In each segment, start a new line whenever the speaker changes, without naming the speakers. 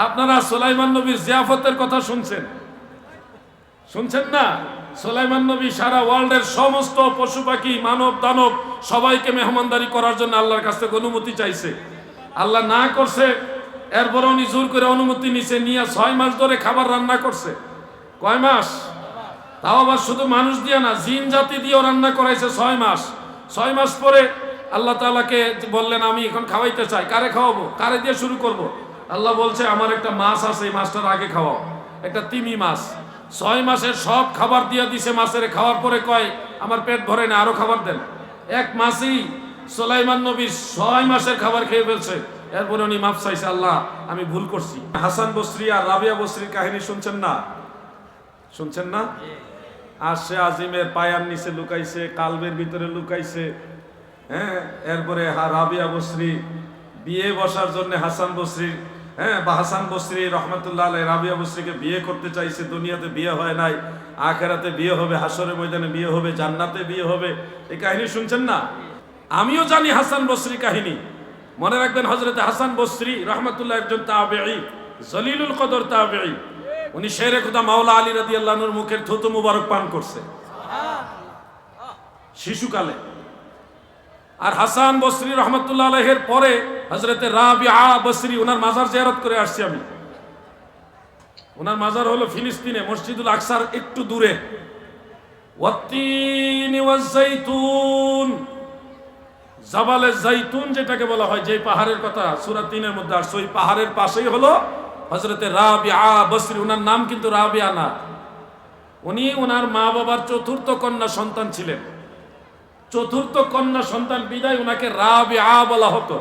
আপনারা সুলাইমান নবীর জিয়াফতের কথা শুনছেন শুনছেন না? সুলাইমান নবী সারা ওয়ার্ল্ডের সমস্ত পশু পাখি মানব দানব সবাইকে মেহমানদারি করার জন্য আল্লাহর কাছ থেকে অনুমতি চাইছে। আল্লাহ না করছে, এরপরে উনি জোর করে অনুমতি নিছে, নিয়ে 6 মাস ধরে খাবার রান্না করছে। কয় মাস? তাও আবার শুধু মানুষ দিয়ে না, জিন জাতি দিয়েও রান্না করাইছে 6 মাস। 6 মাস পরে আল্লাহ তাআলাকে বললেন, আমি এখন খাওয়াইতে চাই। কারে খাওয়াবো? কারে দিয়ে শুরু করব? আল্লাহ বলছে, আমার একটা মাছ আছে, এই মাছটার আগে খাওয়াও, একটা তিমি মাছ। 6 মাসের সব খাবার দিয়ে দিছে মাছের। খাওয়ার পরে কয়, আমার পেট ভরে না, আরো খাবার দেন। এক মাসেই সুলাইমান নবী 6 মাসের খাবার খেয়ে ফেলছে। এরপরে উনি মাফ চাইছে, আল্লাহ আমি ভুল করছি। হাসান বসরি আর রাবিয়া বসরির কাহিনী শুনছেন না? শুনছেন না? আর সে আজিমের পায়ার নিচে লুকাইছে, কালবের ভিতরে লুকাইছে। হ্যাঁ, এরপরে রাবিয়া বসরি বিয়ে বসার জন্য হাসান বসরি হাসান বসরি রহমতুল্লাহ আলাইহি রাবিয়া বসরিকে বিয়ে করতে চাইছে। দুনিয়াতে বিয়ে হয় নাই, আখিরাতে বিয়ে হবে, হাসরের ময়দানে বিয়ে হবে, জান্নাতে বিয়ে হবে। এই কাহিনী শুনছেন না? আমিও জানি হাসান বসরি কাহিনী। মনে রাখবেন, হযরত হাসান বসরি রহমতুল্লাহ একজন তাবেঈ, জলিলুল কদর তাবেঈ। উনি শেরে খুদা মাওলা আলী রাদিয়াল্লাহু আনহুর মুখের থুতু মুবারক পান করছে শিশুকালে। আর হাসান বসরি রহমতুল্লাহ আলাইহির পরে হযরতে রাবিআ বসরি, ওনার মাজার জিয়ারত করে আসছি আমি। ওনার মাজার হলো ফিলিস্তিনে, মসজিদুল আকসার একটু দূরে। ওয়াত্তিনি ওয়াজ-যাইতুন, জাবালে জাইতুন যেটাকে বলা হয়, যে পাহাড়ের কথা সূরা 3-এর মধ্যে আসছে, ওই পাহাড়ের পাশেই হলো হযরতে রাবিআ বসরি। ওনার নাম কিন্তু রাবিআ না। উনি ওনার মা বাবার চতুর্থ কন্যা সন্তান ছিলেন। চতুর্থ কন্যা সন্তান বিদায় ওনাকে রাবিআ বলা হতো।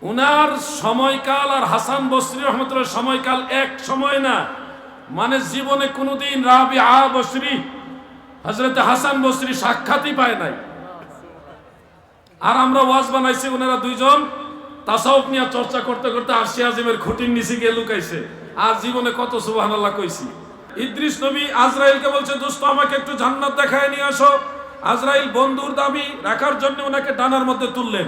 উনার সময়কাল আর হাসান বসরি রহমতুল্লাহর সময়কাল এক সময় না। মানে জীবনে কোনোদিন রাবিআ বসরি হযরতে হাসান বসরি সাক্ষাৎই পায় নাই। আর আমরা ওয়াজ বানাইছি, ওনারা দুইজন তাসাউফ নিয়ে চর্চা করতে করতে আরশে আজিমের খুঁটির নিচে গিয়ে লুকাইছে। আর জীবনে কত সুবহানাল্লাহ কইছি। ইদ্রিস নবী আজরাইলকে বলছে, দোস্ত আমাকে একটু জান্নাত দেখায় নিয়ে আসো। আজরাইল বন্ধুর দাবি রাখার জন্য ওনাকে ডানার মধ্যে তুললেন,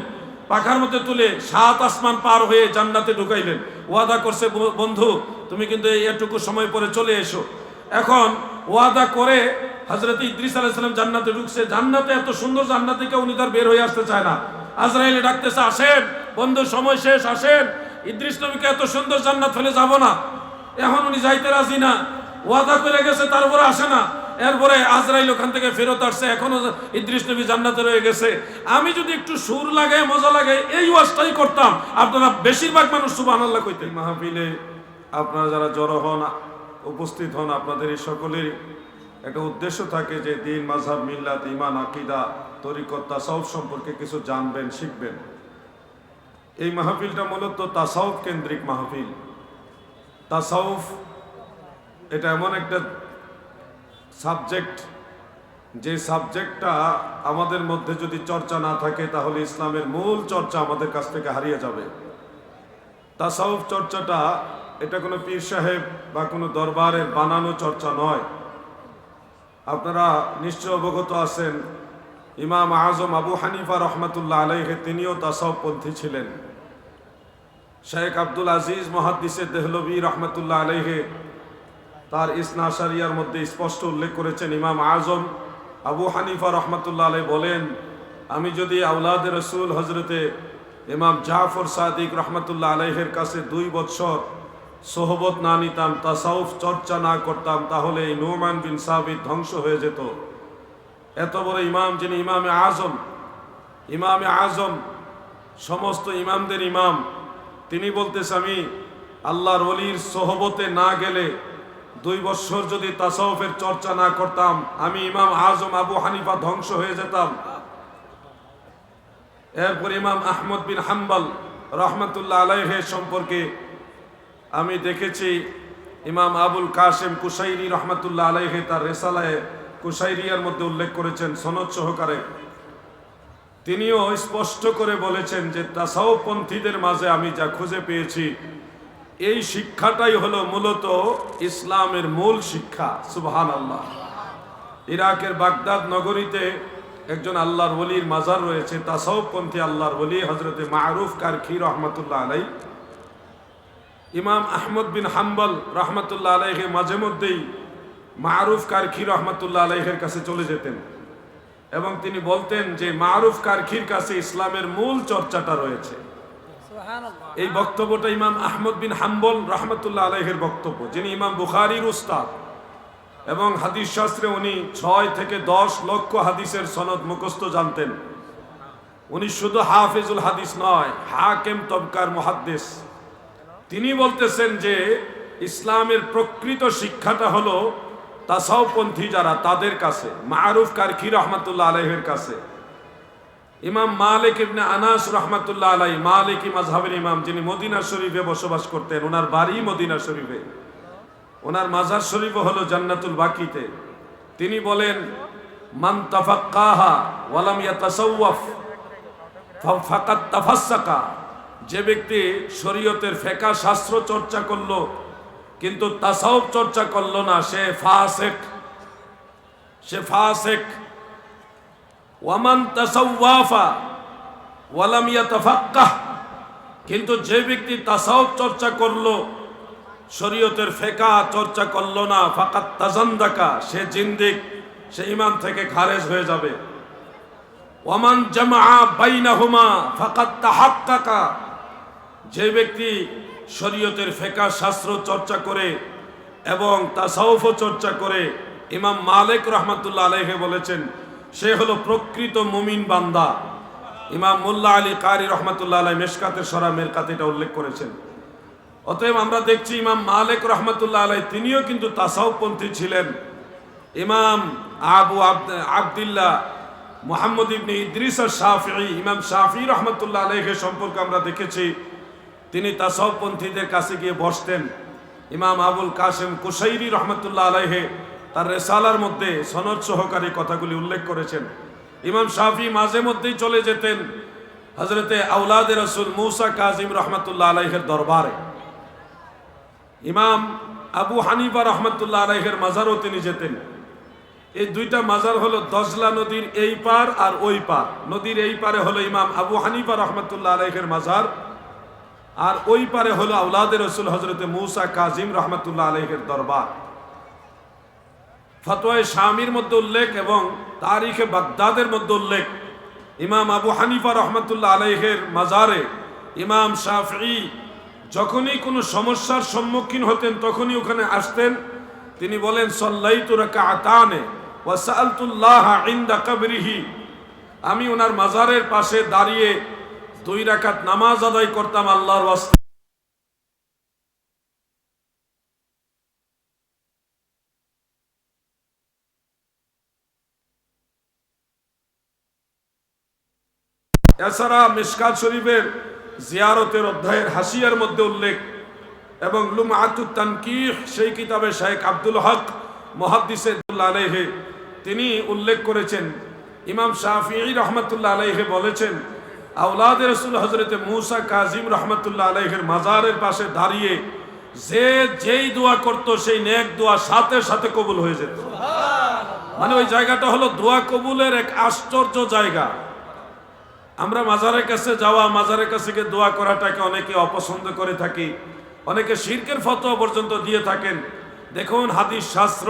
পাখার মধ্যে তুলে 7 আসমান পার হয়ে জান্নাতে ঢুকাইলেন। ওয়াদা করছে, বন্ধু তুমি কিন্তু এটুকু সময় পরে চলে এসো। এখন ওয়াদা করে হযরত ইদ্রিস আলাইহিস সালাম জান্নাতে ঢুকছে। জান্নাতে এত সুন্দর জান্নাত থেকে উনি তার বের হয়ে আসতে চায় না। আজরাইলে ডাকতেছে, আসেন বন্ধু, সময় শেষ, আসেন। ইদ্রিস নবীকে এত সুন্দর জান্নাত ফেলে যাব না। এখন উনি যাইতে রাজি না, ওয়াদা করে গেছে, তারপরে আসে না। এরপরে আজরাইল ওখান থেকে ফেরত আসছে, এখনো ইদ্রিস নবী জান্নাতে রয়ে গেছে। আমি যদি একটু সুর লাগাই, মজা লাগাই, এই ওয়াজটাই করতাম, আপনারা বেশিরভাগ মানুষ সুবহানাল্লাহ কইতেন। মাহফিলে আপনারা যারা জড়ো হন, উপস্থিত হন, আপনাদের এই সকলের একটা উদ্দেশ্য থাকে যে দ্বীন, মাযহাব, মিল্লাত, ঈমান, আকীদা, তরিকত, তাসাউফ সম্পর্কে কিছু জানবেন, শিখবেন। এই মাহফিলটা মূলত তাসাউফ কেন্দ্রিক মাহফিল। তাসাউফ এটা এমন একটা সাবজেক্ট, যে সাবজেক্টটা আমাদের মধ্যে যদি চর্চা না থাকে, তাহলে ইসলামের মূল চর্চা আমাদের কাছ থেকে হারিয়ে যাবে। তাসাউফ চর্চাটা এটা কোনো পীর সাহেব বা কোনো দরবারের বানানো চর্চা নয়। আপনারা নিশ্চয় অবগত আছেন, ইমাম আজম আবু হানিফা রহমতুল্লাহ আলাইহি তিনিও তাসাউফপন্থী ছিলেন। শেখ আব্দুল আজিজ মুহাদ্দিসে দেহলভী রহমতুল্লাহ আলাইহি তার ইসনা আশারিয়ার মধ্যে স্পষ্ট উল্লেখ করেছেন, ইমাম আজম আবু হানিফা রহমতুল্লাহ আলাইহি বলেন, আমি যদি আওলাদে রসুল হজরতে ইমাম জাফর সাদিক রহমতুল্লাহ আলাইহির কাছে 2 বছর সোহবত না নিতাম, তাসাউফ চর্চা না করতাম, তাহলে এই নুমান বিন সাবিত ধ্বংস হয়ে যেত। এত বড় ইমাম, যিনি ইমামে আজম, সমস্ত ইমামদের ইমাম, তিনি বলতেছে, আমি আল্লাহর ওলির সোহবতে না গেলে 2 বছর যদি তাসাউফের চর্চা না করতাম, আমি ইমাম আজম আবু হানিফা ধ্বংস হয়ে যেতাম। এরপর ইমাম আহমদ বিন হাম্বল রহমতুল্লাহ আলাইহি সম্পর্কে আমি দেখেছি, ইমাম আবুল কাসেম কুশাইরি রহমতুল্লাহ আলাইহি তার রিসালায়ে কুশাইরিয়ার মধ্যে উল্লেখ করেছেন সনদ সহকারে। তিনিও স্পষ্ট করে বলেছেন যে তাসাউফপন্থীদের মাঝে আমি যা খুঁজে পেয়েছি, এই শিক্ষাটাই হলো মূলত ইসলামের মূল শিক্ষা। সুবহানাল্লাহ। ইরাকের বাগদাদ নগরীতে একজন আল্লাহর ওলির মাজার রয়েছে, তাসাউফপন্থী আল্লাহর ওলি হযরতে মারুফ কারখী রহমতুল্লাহ আলাইহি। ইমাম আহমদ বিন হাম্বল রহমতুল্লাহ আলাইহি মাঝে মধ্যেই মারুফ কারখি রহমতুল্লাহ আলাইহের কাছে চলে যেতেন এবং তিনি বলতেন যে মারুফ কারখির কাছে ইসলামের মূল চর্চাটা রয়েছে। এই বক্তব্যটা ইমাম আহমদ বিন হাম্বল রহমতুল্লাহ আলাইহের বক্তব্য, যিনি ইমাম বুখারীর উস্তাদ এবং হাদিস শাস্ত্রে উনি 6 থেকে 10 লক্ষ হাদিসের সনদ মুখস্থ জানতেন। উনি শুধু হাফিজুল হাদিস নয়, হাকিম তবকার মুহাদ্দিস। তিনি বলতেছেন যে ইসলামের প্রকৃত শিক্ষাটা হলো তাসাউফপন্থী যারা, তাদের কাছে, মারুফ কারখি রহমতুল্লাহ আলাইহের কাছে। ইমাম মালিক ইবনে আনাস রহমতুল্লাহ আলাই, মালিকি মাযহাবের ইমাম, যিনি মদিনা শরীফে বসবাস করতেন, ওনার বাড়ি মদিনা শরীফে, ওনার মাজার শরীফও হলো জান্নাতুল বাকিতে। তিনি বলেন, মান তাফাক্কাহা ওয়া লাম ইয়াতাসাওয়াফ ফাকাদ তাফাসসাকা, যে ব্যক্তি শরীয়তের ফিকহ শাস্ত্র চর্চা করলো কিন্তু তাসাউফ চর্চা করলো না, সে ফাসিক, সে ফাসিক। ওয়ামান তাসাওয়াফা ওয়া লাম ইয়াতাফাক্কাহ, কিন্তু যে ব্যক্তি তাসাউফ চর্চা করলো শরীয়তের ফিকহ চর্চা করলো না, ফাকাদ তাজান্দাকা, সে জিন্দিক, সে ঈমান থেকে খারেজ হয়ে যাবে। ওয়ামান জামাআ বাইনাহুমা ফাকাদ তাহাক্কাকা, যে ব্যক্তি শরীয়তের ফিকহ শাস্ত্র চর্চা করে এবং তাসাউফ চর্চা করে, ইমাম মালিক রহমতুল্লাহ আলাইহি বলেছেন সে হলো প্রকৃত মুমিন বান্দা। ইমাম মোল্লা আলী কারি রহমতুল্লাহ আলাইহি মিশকাতের সরা মেরকাতে এটা উল্লেখ করেছেন। অতএব আমরা দেখছি ইমাম মালিক রহমতুল্লাহ আলাইহি তিনিও কিন্তু তাসাউফপন্থী ছিলেন। ইমাম আবু আবদুল্লাহ মুহাম্মদ ইবনে ইদ্রিস আশ-শাফিঈ, ইমাম শাফিঈ রহমতুল্লাহ আলাইহি সম্পর্কে আমরা দেখেছি তিনি তাসাউফপন্থীদের কাছে গিয়ে বসতেন। ইমাম আবুল কাসেম কুশাইরি রহমতুল্লাহ আলাইহি তার রিসালার মধ্যে সনদ সহকারী কথাগুলি উল্লেখ করেছেন। ইমাম শাফিঈ মাঝে মধ্যেই চলে যেতেন হযরতে আওলাদে রাসূল মুসা কাজিম রহমতুল্লাহ আলাইহির দরবারে। ইমাম আবু হানিফা রহমতুল্লাহ আলাইহির মাজারও তিনি যেতেন। এই দুইটা মাজার হলো দজলা নদীর এই পার আর ওই পার। নদীর এই পারে হলো ইমাম আবু হানিফা রহমতুল্লাহ আলাইহির মাজার, আর ওই পারে হলো আওলাদে রাসূল হযরতে মুসা কাজিম রহমতুল্লাহ আলাইহির দরবার। ফতোয়ায়ে শামির মধ্যে উল্লেখ এবং তারিখে বাগদাদের মধ্যে উল্লেখ, ইমাম আবু হানিফা রহমতুল্লাহ আলাইহির মাজারে ইমাম শাফিঈ যখনই কোনো সমস্যার সম্মুখীন হতেন তখনই ওখানে আসতেন। তিনি বলেন, সাল্লাইতু রাকাআতানে ওয়া সাআলতুল্লাহ ইনদা কবরিহি, আমি ওনার মাজারের পাশে দাঁড়িয়ে 2 রাকাত নামাজ আদায় করতাম আল্লাহর ওয়াস্তে। এছাড়া মিশকাত শরীফের জিয়ারতের অধ্যায়ের হাসিয়ার মধ্যে উল্লেখ এবং লুমআতুত তানকিহ সেই কিতাবে শেখ আব্দুল হক মুহাদ্দিস আলাইহি তিনি উল্লেখ করেছেন, ইমাম শাফিঈ রহমতুল্লাহ আলাইহি বলেছেন, আওলাদে রাসূল হযরতে মুসা কাজিম রহমতুল্লাহ আলাইহির মাজারের পাশে দাঁড়িয়ে যে যেই দোয়া করত সেই নেক দোয়া সাথে সাথে কবুল হয়ে যেত। মানে ওই জায়গাটা হলো দোয়া কবুলের এক আশ্চর্য জায়গা। আমরা মাজারের কাছে যাওয়া, মাজারের কাছে গিয়ে দোয়া করাটাকে অনেকে অপছন্দ করে থাকি, অনেকে শিরকের ফতোয়া পর্যন্ত দিয়ে থাকেন। দেখুন হাদিস শাস্ত্র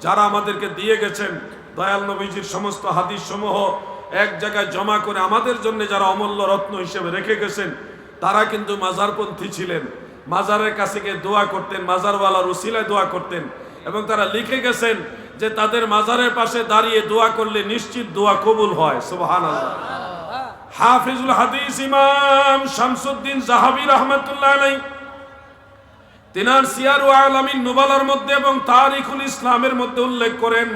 যারা আমাদেরকে দিয়ে গেছেন, দয়াল নবীজির সমস্ত হাদিস সমূহ এক জায়গায় জমা করে আমাদের জন্য যারা অমূল্য রত্ন হিসেবে রেখে গেছেন, তারা কিন্তু মাজারপন্থী ছিলেন। মাজারের কাছে গিয়ে দোয়া করতেন, মাজারওয়ালার উসিলায় দোয়া করতেন এবং তারা লিখে গেছেন যে তাদের মাজারের পাশে দাঁড়িয়ে দোয়া করলে নিশ্চিত দোয়া কবুল হয়। সুবহানাল্লাহ। হাফিজুল হাদিস ইমাম শামসুদ্দিন যাহাবী রাহমাতুল্লাহ আলাইহি তিনার সিয়ার ও আলামিন নুবালার মধ্যে এবং তারিখুল ইসলামের মধ্যে উল্লেখ করেন,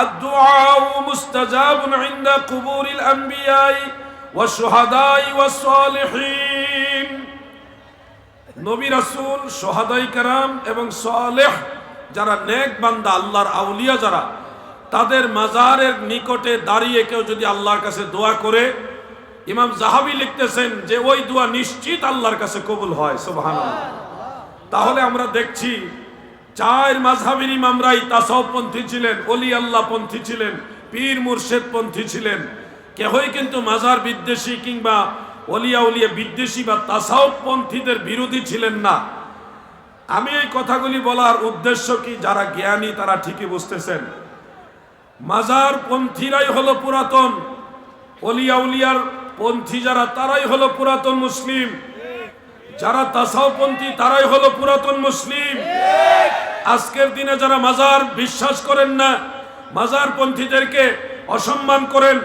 আদ-দুআউ মুস্তাজাবুন ইনদা কুবুরিল আম্বিয়াই ওয়াশ শুহাদাই ওয়াস সালিহিন। নবী রাসূল, শুহাদায়ে কেরাম এবং সালেহ যারা নেক বান্দা, আল্লাহর আউলিয়া যারা, তাদের মাজারের নিকটে দাঁড়িয়ে কেউ যদি আল্লাহর কাছে দোয়া করে, ইমাম যাহাবী লিখতেছেন যে ওই দোয়া নিশ্চিত আল্লাহর কাছে কবুল হয়। সুবহানাল্লাহ। তাহলে আমরা দেখছি 4 মাযহাবের ইমামরাই তাসাউফপন্থী ছিলেন, ওলি আল্লাহ পন্থী ছিলেন, পীর মুর্শিদ পন্থী ছিলেন। কেহই কিন্তু মাজার বিদ্বেষী কিংবা ওলিয়া উলিয়া বিদ্বেষী বা তাসাউফপন্থীদের বিরোধী ছিলেন না। আমি এই কথাগুলি বলার উদ্দেশ্য কি, যারা জ্ঞানী তারা ঠিকই বুঝতেছেন, মাজার পন্থীরাই হলো পুরাতন, ওলিয়া উলিয়ার পন্থী যারা তারাই হলো পুরাতন মুসলিম, যারা তাসাউফপন্থী তারাই হলো পুরাতন মুসলিম। আজকের দিনে যারা মাজার বিশ্বাস করেন না, মাজার পন্থীদেরকে অসম্মান করেন,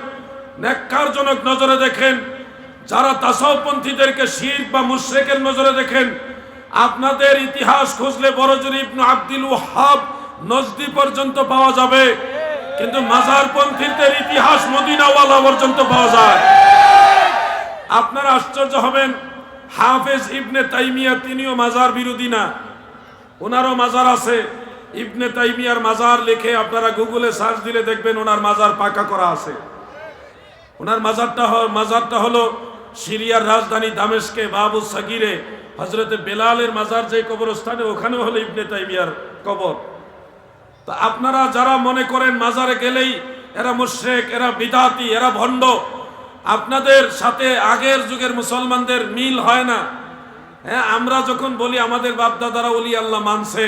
নেককারজনক নজরে দেখেন, যারা তাসাউফপন্থীদেরকে শিরক বা মুশরিকের নজরে দেখেন, আপনাদের ইতিহাস খুঁজলে বড়জুর ইবনে আব্দুল ওয়াহ্হাব নজদি পর্যন্ত পাওয়া যাবে, কিন্তু মাজার পন্থীদের ইতিহাস মদিনাওয়ালা পর্যন্ত পাওয়া যায়। আপনারা আশ্চর্য হবেন, হাফেজ ইবনে তাইমিয়া তিনিও মাজার বিরোধী না, ওনারও মাজার আছে। ইবনে তাইমিয়ার মাজার লিখে আপনারা গুগলে সার্চ দিলে দেখবেন ওনার মাজার পাকা করা আছে। ওনার মাজারটা হলো সিরিয়ার রাজধানী দামেস্কে বাবু সাগিরে হযরতে বেলালের মাজার যে কবরস্থানে, ওখানেও হলো ইবনে তাইমিয়ার কবর। তো আপনারা যারা মনে করেন মাজারে গেলেই এরা মুশরিক, এরা বিদআতি, এরা ভণ্ড, আপনাদের সাথে আগের যুগের মুসলমানদের মিল হয় না। হ্যাঁ, আমরা যখন বলি আমাদের বাপদাদারা ওলি আল্লাহ মানছে,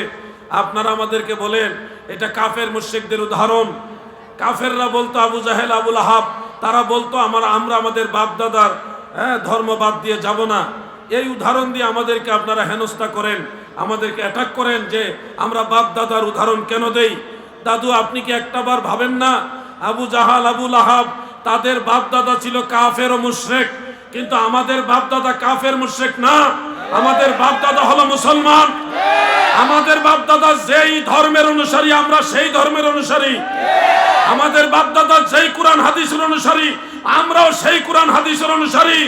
আপনারা আমাদেরকে বলেন এটা কাফের মুশরিকদের উদাহরণ। কাফেররা বলতো আবু জাহেল, আবু লাহাব, তারা বলতো আমরা আমাদের বাপদাদার ধর্ম বাদ দিয়ে যাব না। এই উদাহরণ দিয়ে আমাদেরকে আপনারা হেনস্থা করেন, আমাদেরকে অ্যাটাক করেন যে আমরা বাপদাদার উদাহরণ কেন দেই। দাদু, আপনি কি একটাবার ভাবেন না আবু জাহাল, আবু লাহাব তাদের বাপদাদা ছিল কাফের ও মুশরিক, কিন্তু আমাদের বাপদাদা কাফের মুশরিক না, আমাদের বাপদাদা হলো মুসলমান। আমাদের বাপদাদা যেই ধর্মের অনুসারী আমরা সেই ধর্মের অনুসারী, আমাদের বাপদাদা যেই কোরআন হাদিসের অনুসারী আমরাও সেই কোরআন হাদিসের অনুসারী,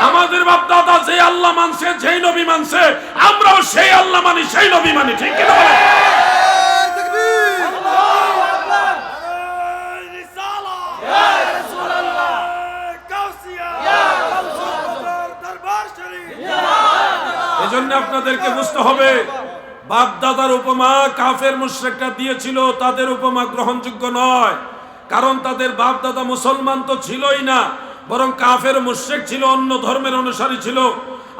আমাদের বাপদাদা যেই আল্লাহ মানছে, যেই নবী মানছে আমরাও সেই আল্লাহ মানি, সেই নবী মানি। ঠিক কি না? এজন্য আপনাদেরকে বুঝতে হবে, বাপ দাদার উপমা কাফের মুশরিকরা দিয়েছিল, তাদের উপমা গ্রহণযোগ্য নয়। কারণ তাদের বাপ দাদা মুসলমান তো ছিলই না, বরং কাফের মুশরিক ছিল, অন্য ধর্মের অনুসারী ছিল।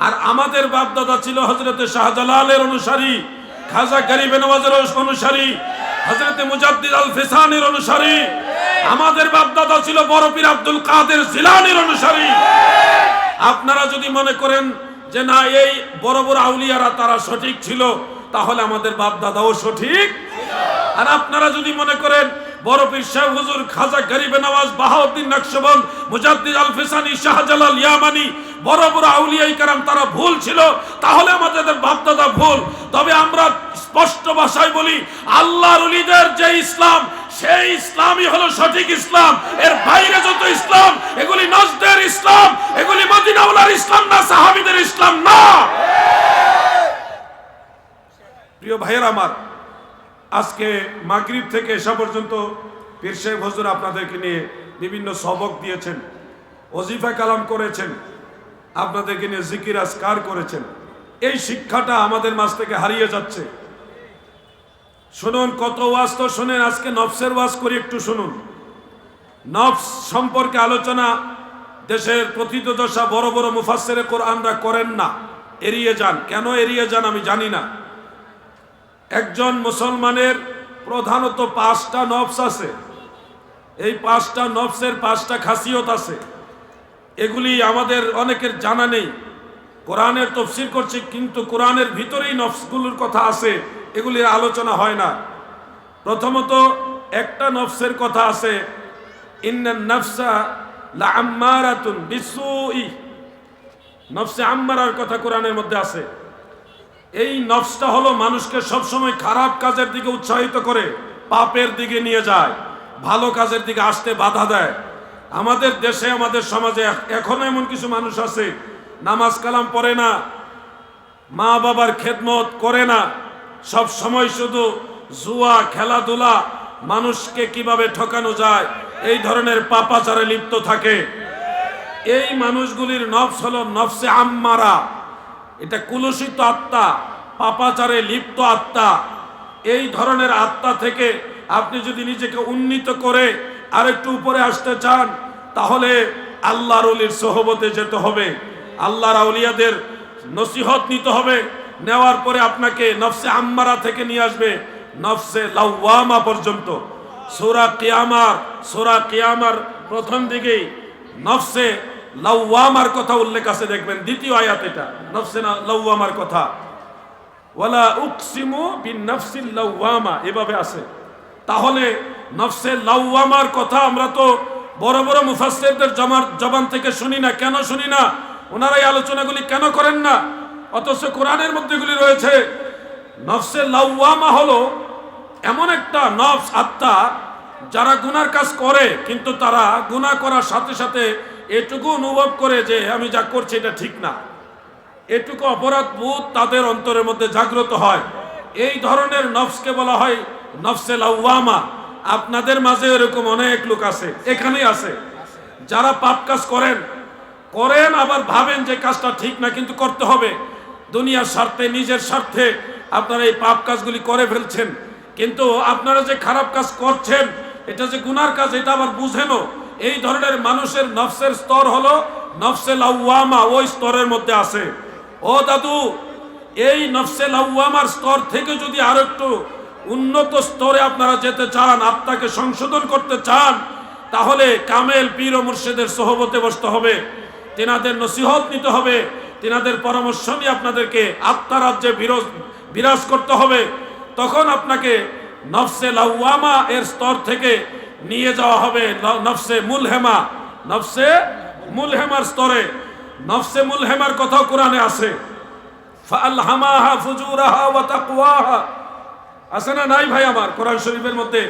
আর আমাদের বাপ দাদা ছিল হযরতে শাহজালালের অনুসারী, খাজা গরিবে নওয়াজের অনুসারী, হযরতে মুজাদ্দিদ আল ফিসানির অনুসারী। আমাদের বাপ দাদা ছিল বড় পীর আব্দুল কাদের জিলানীর অনুসারী। আপনারা যদি মনে করেন যে না এই বড় বড় আউলিয়ারা তারা সঠিক ছিল, তাহলে আমাদের বাপ দাদাও সঠিক। আর আপনারা যদি মনে করেন বড় পীর সাহেব হুজুর খাজা গরিবে নওয়াজ, বাহাউদ্দিন নকশবন্দ, মুজাদ্দিদ আল ফিসানি, শাহজালাল ইয়ামানি, বড় বড় আউলিয়া ইকরাম তারা ভুল ছিল, তাহলে আমাদের বাপ দাদা ভুল। তবে আমরা স্পষ্ট ভাষায় বলি, আল্লাহর ওলিদের যে ইসলাম সেই ইসলামই হলো সঠিক ইসলাম। এর বাইরে যত ইসলাম এগুলি নজদের ইসলাম, এগুলি মদিনাওয়ালার ইসলাম না, সাহাবীদের ইসলাম না। প্রিয় ভাইয়েরা আমার, আজকে মাগরিব থেকে এসা পর্যন্ত পীর সাহেব হুজুর আপনাদেরকে নিয়ে বিভিন্ন সবক দিয়েছেন, ওজিফা কালাম করেছেন, আপনাদেরকে নিয়ে জিকির আজকার করেছেন। এই শিক্ষাটা আমাদের মাঝ থেকে হারিয়ে যাচ্ছে। শুনুন, কত ওয়াজ তো শুনেন, আজকে নফসের ওয়াজ করি, একটু শুনুন। নফস সম্পর্কে আলোচনা দেশের প্রথিতযশা বড় বড় মুফাসসিরে কোরআনরা করেন না, এড়িয়ে যান। কেন এড়িয়ে যান আমি জানি না। একজন মুসলমানের প্রধানত 5টা নফস আছে। এই 5টা নফসের 5টা খাসিয়ত আছে। এগুলি আমাদের অনেকের জানা নেই। কোরআনের তাফসীর করছি, কিন্তু কোরআনের ভিতরেই নফসগুলোর কথা আছে, এগুলির আলোচনা হয় না। প্রথমত একটা নফসের কথা আছে, ইন্নান নাফসা লাআম্মারাতুন বিসসুই, নফসে আম্মারার কথা কোরআনের মধ্যে আছে। এই নফসটা হলো মানুষকে সবসময় খারাপ কাজের দিকে উৎসাহিত করে, পাপের দিকে নিয়ে যায়, ভালো কাজের দিকে আসতে বাধা দেয়। আমাদের দেশে, আমাদের সমাজে এখনো এমন কিছু মানুষ আছে, নামাজ কালাম পড়ে না, মা বাবার খেদমত করে না, সব সময় শুধু জুয়া, খেলাধুলা, মানুষকে কিভাবে ঠকানো যায় এই ধরনের পাপাচারে লিপ্ত থাকে। এই মানুষগুলির নফস হলো নফসে আম্মারা। এটা কুলুষিত আত্মা, পাপাচারে লিপ্ত আত্মা। এই ধরনের আত্মা থেকে আপনি যদি নিজেকে উন্নীত করে আরেকটু উপরে আসতে চান, তাহলে আল্লাহর ওলির সোহবতে যেতে হবে, আল্লাহর আউলিয়াদের নসিহত নিতে হবে। নেওয়ার পরে আপনাকে নফসে আম্মারা থেকে নিয়ে আসবে নফসে লাওয়ামা পর্যন্ত। সূরা কিয়ামার প্রথম দিকেই নফসে লাওয়ামার কথা উল্লেখ আছে, দেখবেন দ্বিতীয় আয়াত, এটা নফসে লাওয়ামার কথা। ওয়ালা উকসিমু বিন-নাফসিল লাওয়ামা এভাবে আছে। তাহলে নফসে লাওয়ামার কথা আমরা তো বড় বড় মুফাসসিরদের জবান থেকে শুনি না। কেন শুনি না? ওনারা এই আলোচনাগুলি কেন করেন না? অথচ কোরআনের মধ্যে এগুলি রয়েছে। নফসে লাওয়ামা হলো এমন একটা নফস, আত্মা, যারা গুনার কাজ করে কিন্তু তারা গুনাহ করার সাথে সাথে এটুকু অনুভব করে যে আমি যা করছি এটা ঠিক না, এটুকু অপরাধ বোধ তাদের অন্তরের মধ্যে জাগ্রত হয়। এই ধরনের নফসকে বলা হয় নফসে লাওয়ামা। আপনাদের মাঝে এরকম অনেক লোক আছে, এখানেই আছে, যারা পাপ কাজ করেন আবার ভাবেন যে কাজটা ঠিক না কিন্তু করতে হবে। দুনিয়ার স্বার্থে, নিজের স্বার্থে আপনারা এই পাপ কাজগুলি করে ফেলছেন, কিন্তু আপনারা যে খারাপ কাজ করছেন এটা যে গুনার কাজ এটা আবার বুঝেনও। এই ধরনের মানুষের নফসের স্তর হলো নফসে লাওয়ামা, ওই স্তরের মধ্যে আছে। ও দাদু, এই নফসে লাওয়ামার স্তর থেকে যদি আরো একটু উন্নত স্তরে আপনারা যেতে চান, আত্মাকে সংশোধন করতে চান, তাহলে কামেল পীর ও মুর্শিদের সোহবতে বসতে হবে, তেনাদের নসিহত নিতে হবে, তেনাদের পরামর্শ নিয়ে আপনাদেরকে আত্মা রাজ্যে বিরাজ করতে হবে। তখন আপনাকে নফসে লাওয়ামা এর স্তর থেকে নিয়ে যাওয়া হবে নফসে মুলহেমার স্তরে। নফসে মুলহেমার কথা কোরআনে আছে, ফাআলহামাহা ফুজুরাহা ওয়া তাকওয়াহা, আছে না নাই ভাই আমার? কোরআন শরীফের মধ্যে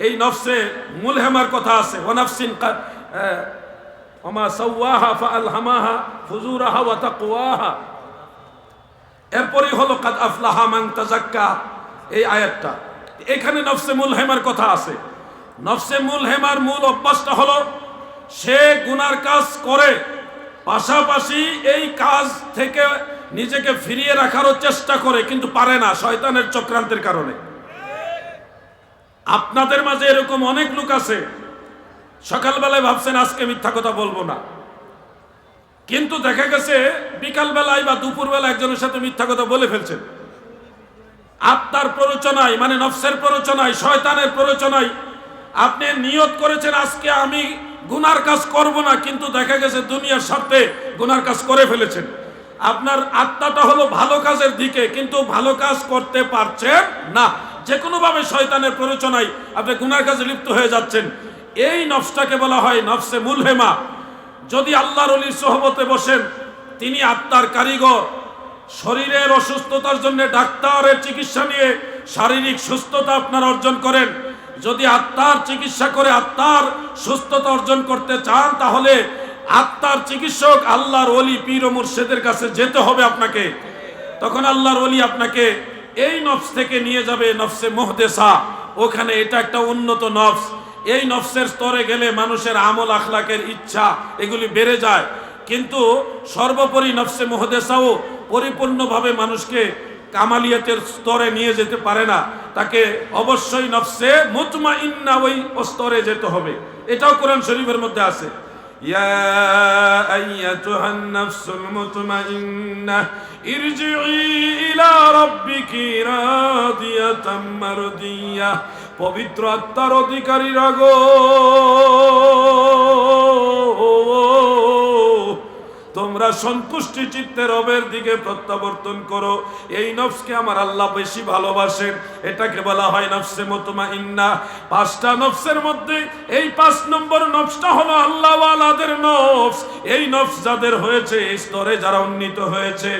এই নফসে মুলহেমার কথা আছে। ওয়া নাফসিন ওমা সাওয়াহা ফাআলহামাহা ফুজুরাহা ওয়া তাকওয়াহা। এরপরই হলো কাদ আফলাহা মান তাযাক্কা, এই আয়াতটা। এখানে নফসে মুলহেমার কথা আছে। নফসে মুলহেমার মূল অভ্যাসটা হলো সে গুনার কাজ করে, পাশাপাশি এই কাজ থেকে নিজেকে ফিরিয়ে রাখারও চেষ্টা করে, কিন্তু পারে না শয়তানের চক্রান্তের কারণে। আপনাদের মাঝে এরকম অনেক লোক আছে, সকালবেলায় ভাবছেন আজকে মিথ্যা কথা বলবো না, কিন্তু দেখা গেছে বিকালবেলায় বা দুপুরবেলা একজনের সাথে মিথ্যা কথা বলে ফেলছেন। আত্মার প্ররোচনায়, মানে নফসের প্ররোচনায়, শয়তানের প্ররোচনায় আপনি নিয়ত করেছেন আজকে আমি গুনার কাজ করব না, কিন্তু দেখা গেছে দুনিয়ার স্বার্থে গুনার কাজ করে ফেলেছেন। আপনার আত্মাটা হলো ভালো কাজের দিকে, কিন্তু ভালো কাজ করতে পারছেন না, যে কোনো ভাবে শয়তানের প্ররোচনায় আপনি গুনার কাজে লিপ্ত হয়ে যাচ্ছেন। এই নফসটাকে বলা হয় নফসে মুলহেমা। যদি আল্লাহর ওলির সোহবতে বসেন, তিনি আত্মার কারিগর। শরীরের অসুস্থতার জন্য ডাক্তারের চিকিৎসা নিয়ে শারীরিক সুস্থতা আপনারা অর্জন করেন। যদি আত্মার চিকিৎসা করে আত্মার সুস্থতা অর্জন করতে চান, তাহলে আত্মার চিকিৎসক আল্লাহর ওলি পীর ও মুর্শিদের কাছে যেতে হবে আপনাকে। তখন আল্লাহর ওলি আপনাকে এই নফস থেকে নিয়ে যাবে নফসে মুহদেসা। ওখানে এটা একটা উন্নত নফস। এই নফসের স্তরে গেলে মানুষের আমল আখলাকের ইচ্ছা এগুলি বেড়ে যায়, কিন্তু সর্বোপরি নফসে মুহদেসাও পরিপূর্ণভাবে মানুষকে কামালিয়াতের স্তরে নিয়ে যেতে পারে না। তাকে অবশ্যই নফসে মুতমাইন্না ওই স্তরে যেতে হবে। এটাও কোরআন শরীফের মধ্যে আছে, ইয়া আইয়াতুহান নাফসুল মুতমাইন্নাহ ইরজিই ইলা রাব্বিকি রাদিয়াতাম মারদিয়াহ। পবিত্র আত্মার অধিকারীরা গো, তোমরা সন্তুষ্টি চিত্তে রবের দিকে প্রত্যাবর্তন করো। এই নফসকে আমার আল্লাহ বেশি ভালোবাসেন, এটাকে বলা হয় নফসে মুতমাইন্না। পাঁচটা নফসের মধ্যে এই 5 নম্বর নফসটা হলো আল্লাহওয়ালাদের নফস। এই নফস যাদের হয়েছে, এই স্তরে যারা উন্নীত হয়েছে,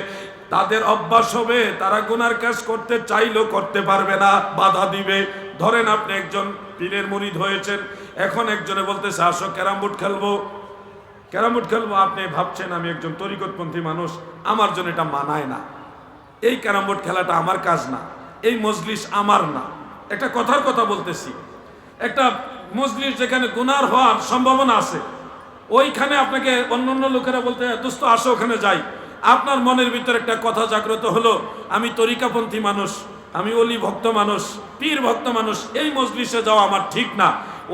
তাদের অভ্যাস হবে তারা গুনার কাজ করতে চাইলেও করতে পারবে না, বাধা দিবে। ধরেন আপনি একজন পীরের মুরিদ হয়েছেন, এখন একজনে বলতেছে আসো ক্যারাম বোর্ড খেলবো। আপনি ভাবছেন আমি একজন তরিকতপন্থী মানুষ, আমার জন্য এটা মানায় না, এই ক্যারাম বোর্ড খেলাটা আমার কাজ না, এই মজলিস আমার না। একটা কথার কথা বলতেছি, একটা মজলিস যেখানে গুনার হওয়ার সম্ভাবনা আছে, ওইখানে আপনাকে অন্য লোকেরা বলতে দোস্ত আসো ওখানে যাই। আপনার মনের ভিতরে একটা কথা জাগ্রত হলো, আমি তরিকাপন্থী মানুষ, আমি অলি ভক্ত মানুষ, পীর ভক্ত মানুষ, এই মজলিসে যাওয়া আমার ঠিক না।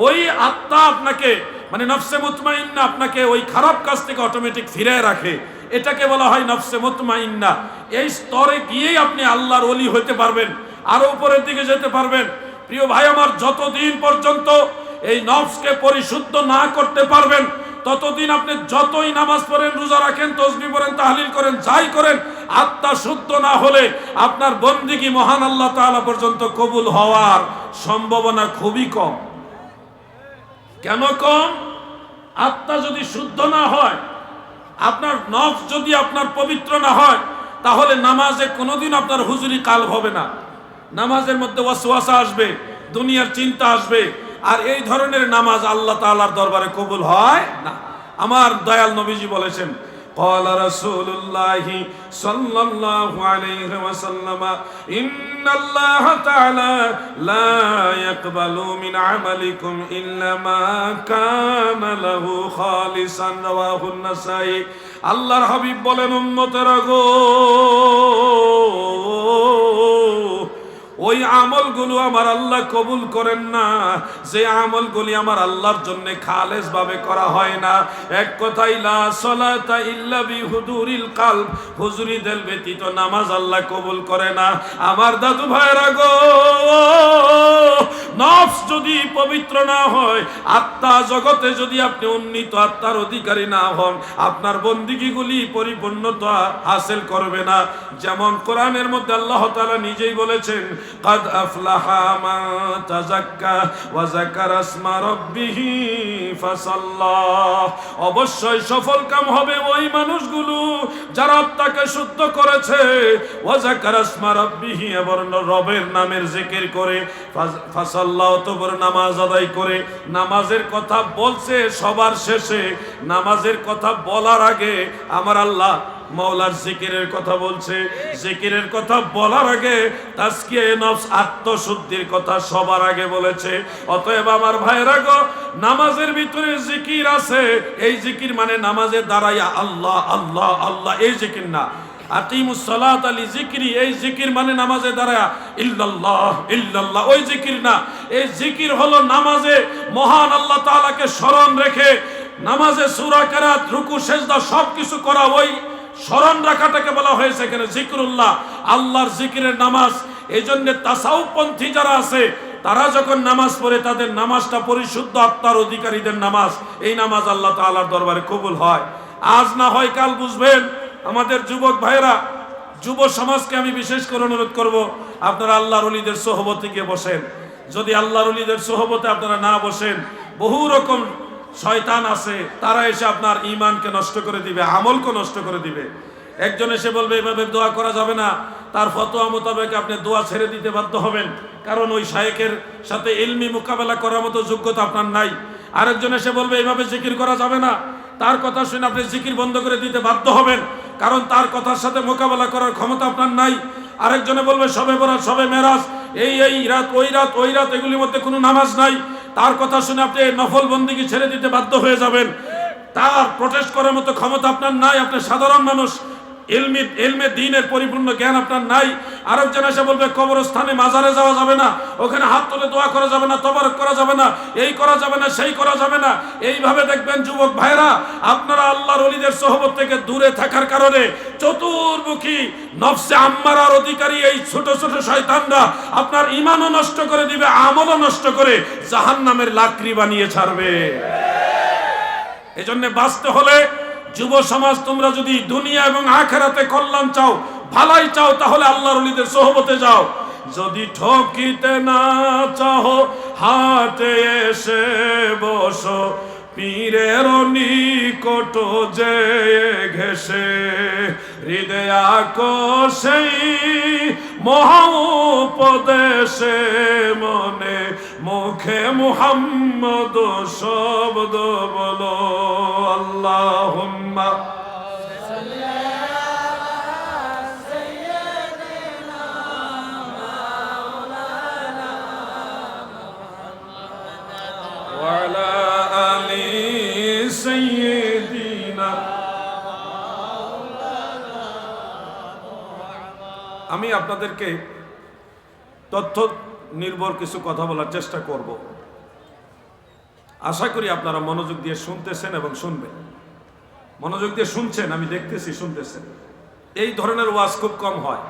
ওই আত্মা আপনাকে মানে নফসে মুতমাইন্না আপনাকে ওই খারাপ কাজ থেকে অটোমেটিক ফিরিয়ে রাখে, এটাকে বলা হয় নফসে মুতমাইন্না। এই স্তরে গিয়েই আপনি আল্লাহর ওলি হতে পারবেন, আরো উপরের দিকে যেতে পারবেন। প্রিয় ভাই আমার, যতদিন পর্যন্ত এই নফসকে পরিশুদ্ধ না করতে পারবেন, ততদিন আপনি যতই নামাজ পড়েন, রোজা রাখেন, তাসবিহ পড়েন, তাহলিল করেন, যাই করেন, আত্মা শুদ্ধ না হলে আপনার বন্দেগী মহান আল্লাহ তাআলা পর্যন্ত কবুল হওয়ার সম্ভাবনা খুবই কম। কেন কম? আত্মা যদি শুদ্ধ না হয়, আপনার নফস যদি আপনার পবিত্র না হয়, তাহলে নামাজে কোনোদিন আপনার হুজুরি কালব হবে না। নামাজের মধ্যে ওয়াসওয়াসা আসবে, দুনিয়ার চিন্তা আসবে, আর এই ধরনের নামাজ আল্লাহ তাআলার দরবারে কবুল হয় না। আমার দয়াল নবীজি বলেছেন, قال رسول الله صلى الله عليه وسلم إن الله تعالى لا يقبل من عملكم إلا ما كان له خالصا رواه النسائي। আল্লাহর হাবিব বলেন, উম্মতেরা গো, ওই আমলগুলো আমার আল্লাহ কবুল করেন না যে আমলগুলি আমার আল্লাহর জন্য খালেস ভাবে করা হয় না। এক কথাই, লা সালাতা ইল্লা বিহুদুরিল কলব, হুজুরি দিল ব্যতীত নামাজ আল্লাহ কবুল করে না। আমার দাদু ভাইরা গো, নফস যদি পবিত্র না হয়, আত্মা জগতে যদি আপনি উন্নীত আত্মার অধিকারী না হন, আপনার বন্দিগিগুলি পরিপূর্ণতা হাসিল করবে না। যেমন কোরআনের মধ্যে আল্লাহ তাআলা নিজেই বলেছেন, قد أفلح من تزكى وذكر اسم ربه فصلى। অবশ্যই সফল কাম হবে ওই মানুষগুলো যারা আত্মাকে শুদ্ধ করেছে, ওয়াযাকার ইসমা রাব্বিহি, এবং রবের নামের জিকির করে, ফাসাল্লাহ, অতঃপর নামাজ আদায় করে। নামাজের কথা বলছে সবার শেষে, নামাজের কথা বলার আগে আমার আল্লাহ মাওলার জিকিরের কথা বলছে। জিকিরের কথা বলার আগে তাজকিয়ে নফস, আত্মশুদ্ধির কথা সবার আগে বলেছে। অতএব আমার ভাইরা গো, নামাজের ভিতরে জিকির আছে। এই জিকির মানে নামাজে দাঁড়াইয়া আল্লাহ আল্লাহ আল্লাহ, এই জিকির না। আকিমুস সালাত আলি জিকরি, এই জিকির মানে নামাজে দাঁড়ায়া ইল্লাল্লাহ ইল্লাল্লাহ, ওই জিকির না। এই জিকির হলো নামাজে মহান আল্লাহ তাআলাকে স্মরণ রেখে নামাজে সূরা কিরাত, রুকু, সিজদা সবকিছু করা, ওই স্মরণ রাখাটাকে বলা হয়েছে এখানে জিকরুল্লাহ, আল্লাহর জিকিরের নামাজ। এই জন্য তাসাউফপন্থী যারা আছে, তারা যখন নামাজ পড়ে তাদের নামাজটা পরিশুদ্ধ আত্মার অধিকারীদের নামাজ। এই নামাজ আল্লাহ তাআলার দরবারে কবুল হয়। আজ না হয় কাল বুঝবেন। আমাদের যুবক ভাইরা, যুব সমাজকে আমি বিশেষ করে অনুরোধ করব, আপনারা আল্লাহর ওলিদের সোহবতে গিয়ে বসেন। যদি আল্লাহর ওলিদের সোহবতে আপনারা না বসেন, বহু রকম শয়তান আছে, তারা এসে আপনার ঈমানকে নষ্ট করে দিবে, আমলকে নষ্ট করে দিবে। একজন এসে বলবে এভাবে দোয়া করা যাবে না, তার ফতোয়া মোতাবেক আপনি দোয়া ছেড়ে দিতে বাধ্য হবেন, কারণ ওই শায়েখের সাথে ইলমি মোকাবেলা করার মতো যোগ্যতা আপনার নাই। আরেকজন এসে বলবে এইভাবে জিকির করা যাবে না, তার কথা শুনে আপনি জিকির বন্ধ করে দিতে বাধ্য হবেন, কারণ তার কথার সাথে মোকাবেলা করার ক্ষমতা আপনার নাই। আরেকজনে বলবে সবে বরাত, সবে মেরাজ, এই রাত, ওই রাত, এগুলির মধ্যে কোনো নামাজ নাই, তার কথা শুনে আপনি নফল বন্দিগি ছেড়ে দিতে বাধ্য হয়ে যাবেন। তার প্রটেস্ট করার মতো ক্ষমতা আপনার নাই, আপনি সাধারণ মানুষ, ইলমে দ্বীনের পরিপূর্ণ জ্ঞান আপনার নাই। আরেকজন এসে বলবে কবরস্থানে, মাজারে যাওয়া যাবে না, ওখানে হাত তুলে দোয়া করা যাবে না, তবারক করা যাবে না, এই করা যাবে না, সেই করা যাবে না। এইভাবে দেখবেন যুবক ভাইরা, আপনারা আল্লাহর ওলিদের সোহবত থেকে দূরে থাকার কারণে চতুর্মুখী নফসে আম্মারার অধিকারী এই ছোট ছোট শয়তানরা আপনার ঈমানও নষ্ট করে দিবে, আমলও নষ্ট করে জাহান্নামের লাকড়ি বানিয়ে ছাড়বে। এজন্য বাঁচতে হলে যুব সমাজ, তোমরা যদি দুনিয়া এবং আখিরাতে কল্যাণ চাও, ভালাই চাও, তাহলে আল্লাহর ওলিদের সোহবতে যাও। যদি ঠকিতে না চাও, হাটে এসে বসো, পীরের নিকট যে ঘেসে, হৃদয় আকর্ষেই মহা উপদেশে, মনে মুখে মুহাম্মদ শব্দ বলো। আল্লাহুম্মা ওয়ালা আলি সাইয়্যিদিনা। আমি আপনাদেরকে তথ্য নির্ভর কিছু কথা বলার চেষ্টা করব। আশা করি আপনারা মনোযোগ দিয়ে শুনতেছেন এবং শুনবেন। মনোযোগ দিয়ে শুনছেন, আমি দেখতেছি শুনতেছেন। এই ধরনের ওয়াজ খুব কম হয়।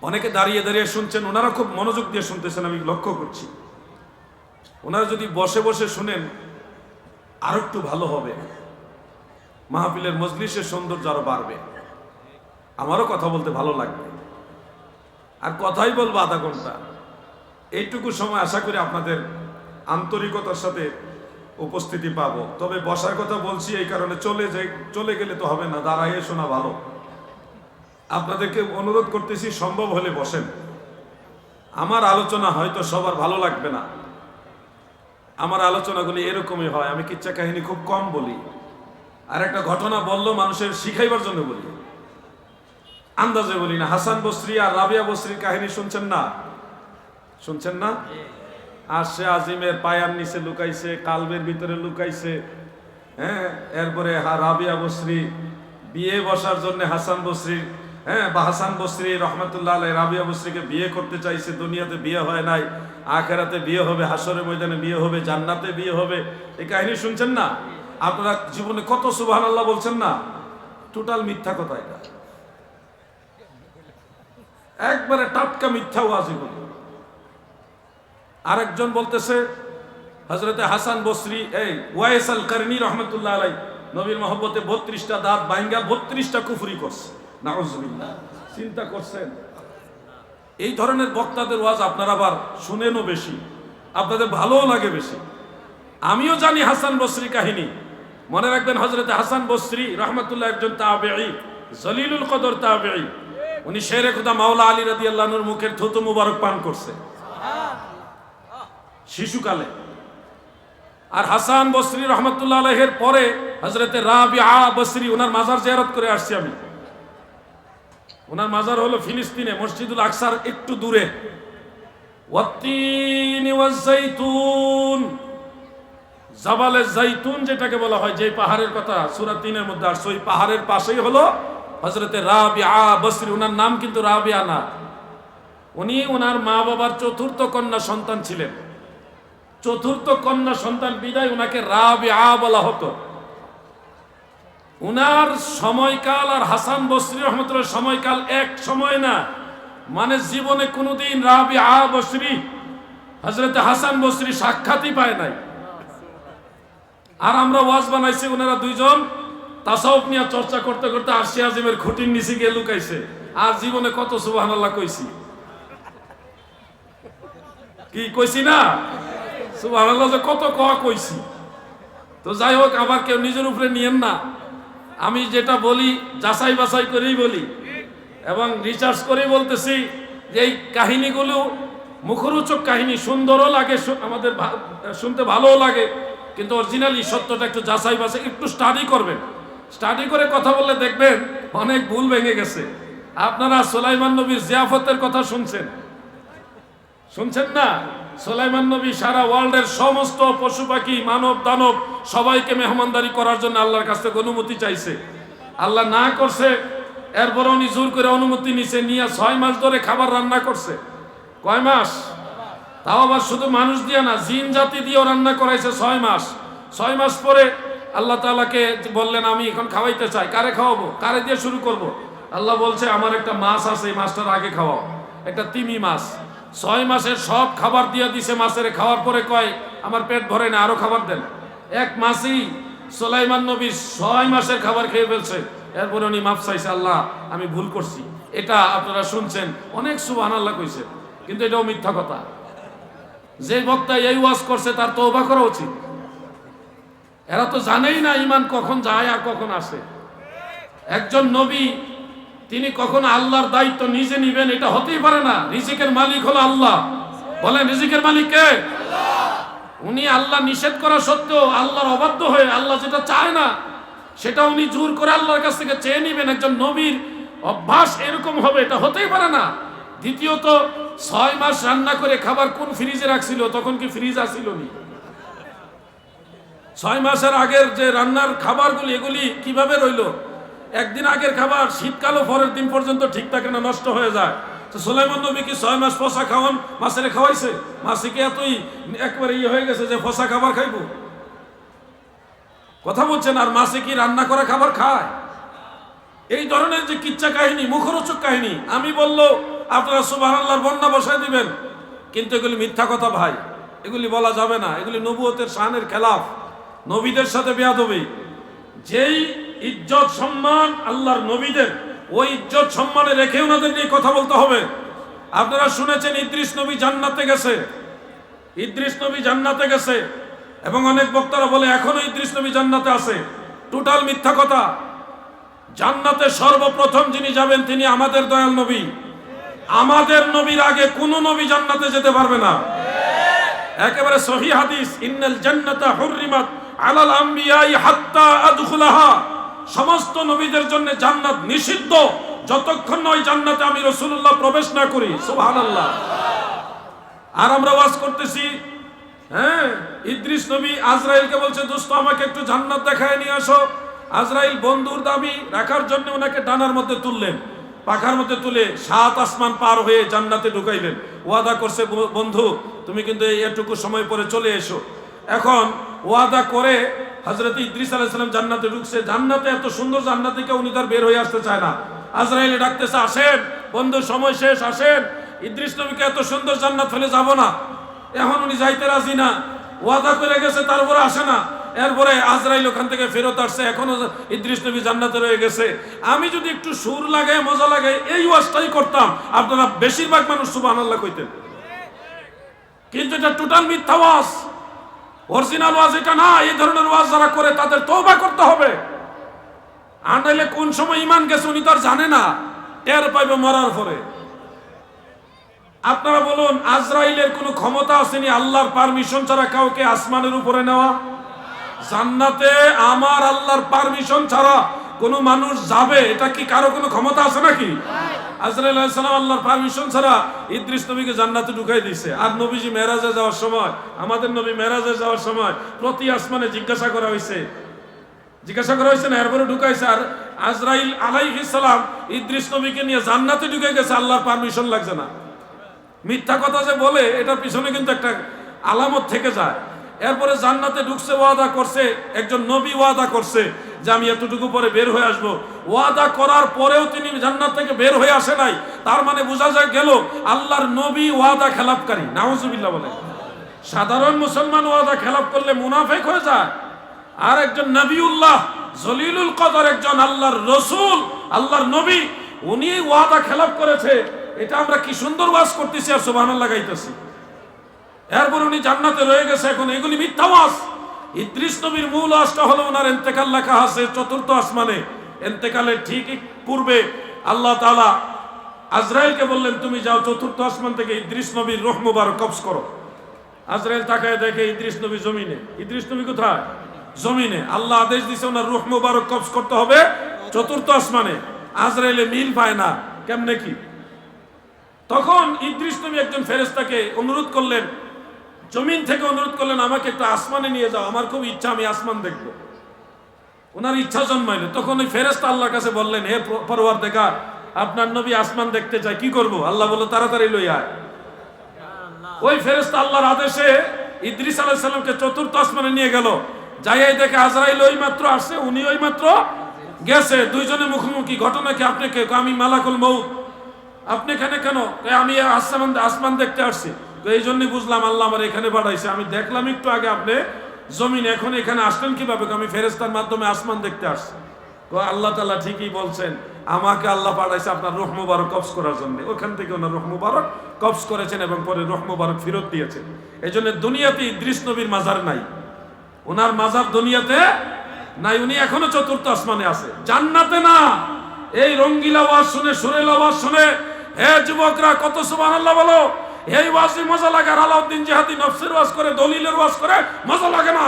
অনেকে দাঁড়িয়ে দাঁড়িয়ে শুনছেন, ওনারা খুব মনোযোগ দিয়ে শুনতেছেন, আমি লক্ষ্য করছি। ওনারা যদি বসে বসে শুনেন আরো একটু ভালো হবে, মাহফিলের মজলিসের সৌন্দর্য আরো বাড়বে, আমারও কথা বলতে ভালো লাগবে। আর কথাই বলবো আধা ঘন্টা, এইটুকু সময় আশা করি আপনাদের আন্তরিকতার সাথে উপস্থিতি পাবো। তবে বসার কথা বলছি এই কারণে, চলে গেলে তো হবে না, দাঁড়াইয়ে শোনা ভালো। আপনাদেরকে অনুরোধ করতেছি, সম্ভব হলে বসেন। আমার আলোচনা হয়তো সবার ভালো লাগবে না, আমার আলোচনাগুলি এরকমই হয়। আমি কিচ্ছা কাহিনী খুব কম বলি, আর একটা ঘটনা বললো মানুষের শিখাইবার জন্য বলি, আন্দাজে বলি না। হাসান বসরি আর রাবিয়া বসরির কাহিনী শুনছেন না? শুনছেন না? আর সে আজিমের পায়ার নিচে লুকাইছে, কালবের ভিতরে লুকাইছে। হ্যাঁ, এরপরে রাবিয়া বসরি বিয়ে বসার জন্য হাসান বসরি বা হাসান বসরি রহমতুল্লাহ আলাইহি রাবিয়া বসরিকে বিয়ে করতে চাইছে। দুনিয়াতে বিয়ে হয় নাই, আখিরাতে বিয়ে হবে, হাসরের ময়দানে বিয়ে হবে, জান্নাতে বিয়ে হবে। এই কাহিনী শুনছেন না? আপনারা জীবনে কত সুবহানাল্লাহ বলছেন না? টোটাল মিথ্যা কথা, এটা একবারে টাটকা মিথ্যা ওয়াজি বলি। আরেকজন বলতেছে হযরতে হাসান বসরি ওয়াইস আল কারনি রহমতুল্লাহ আলাইহি নবীর মহব্বতে 32টা দাঁত ভাঙ্গা 32টা কুফরি করছে। নাউজুবিল্লাহ। চিন্তা করছেন? এই ধরনের বক্তাদের ওয়াজ আপনারা আবার শুনেনও বেশি, আপনাদের ভালোও লাগে বেশি। আমিও জানি হাসান বসরি কাহিনী। মনে রাখবেন, হযরতে হাসান বসরি রহমতুল্লাহ একজন তাবেঈ, জলিলুল কদর তাবেঈ। উনি শেরে খুদা মাওলা আলী রাদিয়াল্লাহু আনহুর মুখের থুতু মুবারক পান করছে শিশুকালে। আর হাসান বসরি রহমতুল্লাহ আলাইহির পরে হযরতে রাবিআ বসরি, ওনার মাজার জিয়ারত করে আসছি আমি। ওনার মাজার হলো ফিলিস্তিনে, মসজিদুল আকসার একটু দূরে। ওয়াত্তিনি ওয়াজ-যাইতুন, জাবালে যাইতুন যেটাকে বলা হয়, যে পাহাড়ের কথা সূরা 3-এর মধ্যে আসছে, ওই পাহাড়ের পাশেই হলো হযরতে রাবিআ বসরি। ওনার নাম কিন্তু রাবিআ না, উনি ওনার মা বাবার চতুর্থ কন্যা সন্তান ছিলেন। চতুর্থ কন্যা সন্তান বিদায় ওনাকে রাবিআ বলা হতো। উনার সময়কাল আর হাসান বসরি রহমতুল্লাহর সময়কাল এক সময় না। মানে জীবনে কোনোদিন রাবিআ বসরি হযরতে হাসান বসরি সাক্ষাৎই পায় নাই। আর আমরা ওয়াজ বানাইছি, ওনারা দুইজন তাসাউফ নিয়ে চর্চা করতে করতে আরশে আজিমের খুঁটির নিচে গিয়ে লুকাইছে। আর জীবনে কত সুবহানাল্লাহ কইছি, কি কইছি না? সুবহানাল্লাহ যে কত কইছি। তো যাই হোক, আবার কেউ নিজের উপরে নিয়েন না। আমি যেটা বলি যাচাই বাছাই করেই বলি এবং রিসার্চ করেই বলতেছি যে এই কাহিনীগুলো মুখরোচক কাহিনী, সুন্দরও লাগে, আমাদের শুনতে ভালোও লাগে, কিন্তু অরিজিনালি সত্যটা একটু যাচাই বাছাই, একটু স্টাডি করবেন। স্টাডি করে কথা বললে দেখবেন অনেক ভুল ভেঙে গেছে। আপনারা সুলাইমান নবীর জিয়াফতের কথা শুনছেন না? সুলাইমান নবী সারা ওয়ার্ল্ডের সমস্ত পশু পাখি, মানব দানব সবাইকে মেহমানদারি করার জন্য আল্লাহর কাছ থেকে অনুমতি চাইছে। আল্লাহ না করছে, এরপর উনি জোর করে অনুমতি নিছে, নিয়ে 6 মাস ধরে খাবার রান্না করছে। কয় মাস? তাও আবার শুধু মানুষ দিয়ে না, জিন জাতি দিয়েও রান্না করাইছে 6 মাস। 6 মাস পরে আল্লাহ তাআলাকে বললেন, আমি এখন খাওয়াইতে চাই। কারে খাওয়াবো? কারে দিয়ে শুরু করব? আল্লাহ বলছে, আমার একটা মাছ আছে, এই মাছটার আগে খাওয়াও, একটা তিমি মাছ। 6 মাসের সব খাবার দিয়ে দিছে মাছের। খাওয়ার পরে কয়, আমার পেট ভরে না, আরো খাবার দেন। এক মাসই সুলাইমান নবী 6 মাসের খাবার খেয়ে ফেলছে। এরপরে উনি মাফ চাইছে, আল্লাহ আমি ভুল করছি। এটা আপনারা শুনছেন, অনেক সুবহানাল্লাহ কইছে, কিন্তু এটাও মিথ্যা কথা। যে বক্তা এই ওয়াজ করছে তার তওবা করা উচিত। এরা তো জানেই না ঈমান কখন যায় আর কখন আসে। একজন নবী তিনি কখন আল্লাহর দায়িত্ব নিজে নিবেন, এটা হতেই পারে না। রিজিকের মালিক হলো আল্লাহ। বলেন, রিজিকের মালিক কে? আল্লাহ। উনি আল্লাহ নিষেধ করা সত্ত্বেও আল্লাহর অবাধ্য হয়ে আল্লাহ যেটা চায় না সেটা উনি জোর করে আল্লাহর কাছ থেকে চেয়ে নিবেন, একজন নবীর অভ্যাস এরকম হবে? এটা হতেই পারে না। দ্বিতীয়ত, 6 মাস রান্না করে খাবার কোন ফ্রিজে রাখছিল? তখন কি ফ্রিজ আসিল নি? 6 মাসের আগের যে রান্নার খাবারগুলি, এগুলি কিভাবে রইল? একদিন আগের খাবার শীতকালও পরের দিন পর্যন্ত ঠিক থাকে না, নষ্ট হয়ে যায়। তো সুলাইমান নবী কি 6 মাস ফসা খাওয়ান মাছের খাওয়াইছে? মাছে কি এতই একবারে হয়ে গেছে যে ফসা খাবার খাইবো? কথা বলছেন। আর মাছে কি রান্না করা খাবার খায়? এই ধরনের যে কিচ্ছা কাহিনী, মুখরোচক কাহিনী, আমি বললো আপনারা সুবহানাল্লাহর বন্যা বসায় দিবেন, কিন্তু এগুলি মিথ্যা কথা ভাই, এগুলি বলা যাবে না। এগুলি নবুয়তের শানের খেলাফ, নবীদের সাথে বেয়াদবি। যেই ইজ্জত সম্মান আল্লাহর নবীদের, ওই ইজ্জত সম্মানে রেখে ওনাদের নিয়ে কথা বলতে হবে। আপনারা শুনেছেন ইদ্রিস নবী জান্নাতে গেছে, ইদ্রিস নবী জান্নাতে গেছে, এবং অনেক বক্তারা বলে এখনো ইদ্রিস নবী জান্নাতে আছে। টোটাল মিথ্যা কথা। জান্নাতে সর্বপ্রথম যিনি যাবেন তিনি আমাদের দয়াল নবী। আমাদের নবীর আগে কোন নবী জান্নাতে যেতে পারবে না। একেবারে সহিহ হাদিস, ইন্নাল জান্নাতা হুররিমাত আলাল আমবিয়াই হাত্তা আদখুলাহা। সমস্ত নবীদের জন্য জান্নাত নিষিদ্ধ যতক্ষণ না ওই জান্নাতে আমি রাসূলুল্লাহ প্রবেশ না করি। সুবহানাল্লাহ। আর আমরা ওয়াজ করতেছি, হ্যাঁ, ইদ্রিস নবী আজরাইলকে বলছে দোস্ত আমাকে একটু জান্নাত দেখায় নিয়ে আসো। আজরাইল বন্ধুর দাবি রাখার জন্য ওনাকে ডানার মধ্যে তুললেন, পাখার মধ্যে তুলে 7 আসমান পার হয়ে জান্নাতে ঢুকাইলেন। ওয়াদা করছে বন্ধু তুমি কিন্তু এটুকু সময় পরে চলে এসো। এখন ওয়াদা করে হযরত ইদ্রিস আলাইহিস সালাম জান্নাতে ঢুকছে। জান্নাতে এত সুন্দর জান্নাত থেকে উনি তার বের হয়ে আসতে চায় না। আজরাইল ডাকতেছে আসেন বন্ধু, সময় শেষ, আসেন। ইদ্রিস নবীকে এত সুন্দর জান্নাত ফেলে যাব না। এখন উনি যাইতে রাজি না, ওয়াদা করে গেছে, তারপরে আসে না। এরপরে আজরাইল ওখান থেকে ফেরত আসছে, এখনো ইদ্রিস নবী জান্নাতে রয়ে গেছে। আমি যদি একটু সুর লাগাই, মজা লাগাই, এই ওয়াজটাই করতাম, আপনারা বেশিরভাগ মানুষ সুবহানাল্লাহ কইতেন। কিন্তু এটা টোটাল মিথ্যা ওয়াজ, অরিজিনাল ওয়াজ এটা না। এই ধরনের ওয়াজ যারা করে তাদের তওবা করতে হবে। আনাইলে কোন সময় ঈমান গেছে উনি তো আর জানে না, টের পাইবে মরার পরে। আপনারা বলুন, আজরাইলের কোনো ক্ষমতা আসেনি আল্লাহর পারমিশন ছাড়া কাউকে আসমানের উপরে নেওয়া? জান্নাতে আমার আল্লাহর পারমিশন ছাড়া কোন মানুষ যাবে, এটা কি কারো কোনো ক্ষমতা আছে নাকি? আজরাইল আলাইহিস সালাম আল্লাহর পারমিশন ছাড়া ইদ্রিস নবীকে জান্নাতে ঢুকাই দিয়েছে। আর নবীজি মেরাজে যাওয়ার সময়, আমাদের নবী মেরাজে যাওয়ার সময় প্রতি আসমানে জিজ্ঞাসা করা হয়েছে না, এরপরে ঢুকাইছে। আর আজরাইল আলাইহিস সালাম ইদ্রিস নবীকে নিয়ে জান্নাতে ঢুকে গেছে, আল্লাহর পারমিশন লাগছে না। মিথ্যা কথা যে বলে এটার পিছনে কিন্তু একটা আলামত থেকে যায়। এরপরে জান্নাতে ঢুকছে, ওয়াদা করছে, একজন নবী ওয়াদা করছে যে আমি এতটুকু পরে বের হয়ে আসবো। ওয়াদা করার পরেও তিনি জান্নাত থেকে বের হয়ে আসে নাই। তার মানে বোঝা যায় গেল আল্লাহর নবী ওয়াদা খেলাপকারী। নাউজুবিল্লাহ বলে। সাধারণ মুসলমান ওয়াদা খেলাপ করলে মুনাফিক হয়ে যায়। আর একজন নবিউল্লাহ জলিলুল কদর, একজন আল্লাহর রসুল, আল্লাহর নবী, উনি ওয়াদা খেলাপ করেছে। এটা আমরা কি সুন্দর ওয়াজ করতেছি আর সুবহানাল্লাহ গাইতেছি। এরপর উনি জান্নাতে রয়ে গেছে। এখন এগুলি মিথ্যা ওয়াজ। ইদ্রিস নবীর মূল ওয়াজটা হলো ওনার ইন্তেকাল লেখা আছে 4th আসমানে। ইন্তেকালের ঠিক পূর্বে আল্লাহ তাআলা আজরাইলকে বললেন তুমি যাও 4th আসমান থেকে ইদ্রিস নবীর রূহ মুবারক কবজ করো। আজরাইল তাকায় দেখে ইদ্রিস নবী জমিনে। ইদ্রিস নবী কোথায়? জমিনে। আল্লাহ আদেশ দিয়েছে ওনার রূহ মুবারক কবজ করতে হবে 4th আসমানে। আজরাইলে মিল পায় না, কেমনে কি? তখন ইদ্রিস নবী একজন ফেরেশতাকে অনুরোধ করলেন, জমিন থেকে অনুরোধ করলেন আমাকে একটু আসমানে নিয়ে যাও, আমার খুব ইচ্ছা, আমি আসমান দেখব। ওনার ইচ্ছা জন্মাইল। তখন ওই ফেরেশতা আল্লাহর কাছে বললেন, হে পরওয়ারদিগার, আপনার নবী আসমান দেখতে চায়, কি করব? আল্লাহ বলল তাড়াতাড়ি লই আয়। ওই ফেরেশতা আল্লাহর আদেশে ইদ্রিস আলাইহিস সালামকে 4th আসমানে নিয়ে গেল। যাইয়াই দেখে আজরাইল ওই মাত্র আসছে, উনি ওই মাত্র গেছে। দুইজনে মুখোমুখি। ঘটনা কি? আপনি কে? আমি মালাকুল মউত। আপনি এখানে কেন? আমি আসমান দেখতে আসছি। তো এই জন্যই বুঝলাম আল্লাহ আমার এখানে পাঠাইছে। আমি দেখলাম একটু আগে আপনি জমিন, এখন এখানে আসলেন কিভাবে? আমি ফেরেশতার মাধ্যমে আসমান দেখতে আসছি। আল্লাহ তাআলা ঠিকই বলছেন, আমাকে আল্লাহ পাঠাইছে আপনার রূহ মুবারক কবজ করার জন্য। ওখান থেকে ওনার রূহ মুবারক কবজ করেছেন এবং পরে রূহ মুবারক ফেরত দিয়েছেন। এই জন্য দুনিয়াতে ইদ্রিস নবীর মাজার নাই, ওনার মাজার দুনিয়াতে নাই। উনি এখনো 4th আসমানে আছে, জান্নাতে না। এই রঙ্গিলা ওয়াজ শুনে, সুরেলা ওয়াজ শুনে, হে যুবকরা কত সুবহানাল্লাহ বলো। এই ওয়াজে মজা লাগে। আর আলাউদ্দিন জিহাদি নফসের ওয়াজ করে, দলিলের ওয়াজ করে, মজা লাগে না?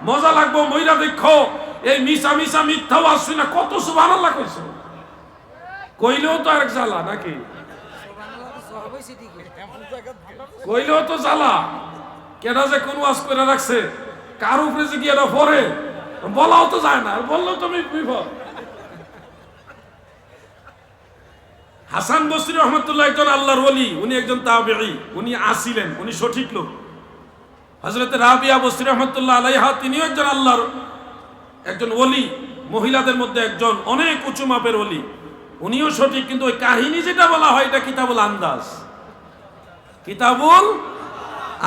মজা লাগবো মইরা দেখো। এই মিশা মিশা মিথ্যা ওয়াজ শুনে কত সুবহানাল্লাহ কইছো, কইলেও তো আরেক জ্বালা নাকি? কইলেও তো জ্বালা। কেডা যে কোন ওয়াজ করে রাখছে, কার উপরে যে গিয়ে পড়ে, বলাও তো যায় না, আর বললেও তুমি বিপদ। হাসান বসরি রহমতুল্লাহ একজন আল্লাহর ওলি, উনি একজন তাবেঈ, উনি আসিলেন, উনি সঠিক লোক। হযরত রাবিয়া বসরি রহমতুল্লাহ আলাইহা তিনিও একজন আল্লাহর একজন ওলি, মহিলাদের মধ্যে একজন অনেক উঁচু মাপের ওলি, উনিও সঠিক। কিন্তু ওই কাহিনী যেটা বলা হয় এটা কিতাবুল আন্দাজ, কিতাবুল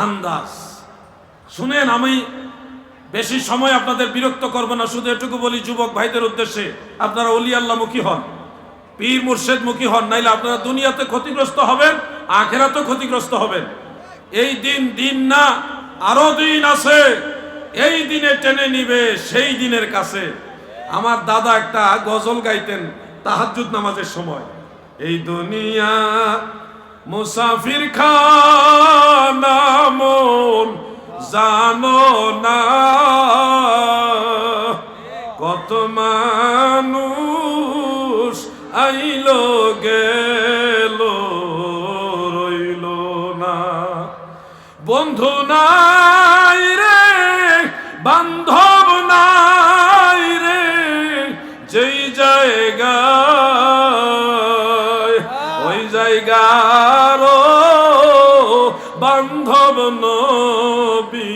আন্দাজ। শুনেন, আমি বেশি সময় আপনাদের বিরক্ত করব না, শুধু এটুকু বলি যুবক ভাইদের উদ্দেশ্যে, আপনারা ওলি আল্লাহ মুখী হন, পীর মুর্শেদ মুখী হন, নাইলে আপনারা দুনিয়াতে ক্ষতিগ্রস্ত হবেন, আখিরাতেও ক্ষতিগ্রস্ত হবেন। এই দিন না, আরো দিন আছে, এই দিনে টেনে নিবে সেই দিনের কাছে। আমার দাদা একটা গজল গাইতেন তাহাজ্জুদ নামাজের সময়, এই দুনিয়া মুসাফির খানা মন জানো না, কত মানুষ আইলো গেল রইল না, বন্ধু নাই রে বান্ধব নাই রে, যেই জায়গায় ওই জায়গার বান্ধব নবী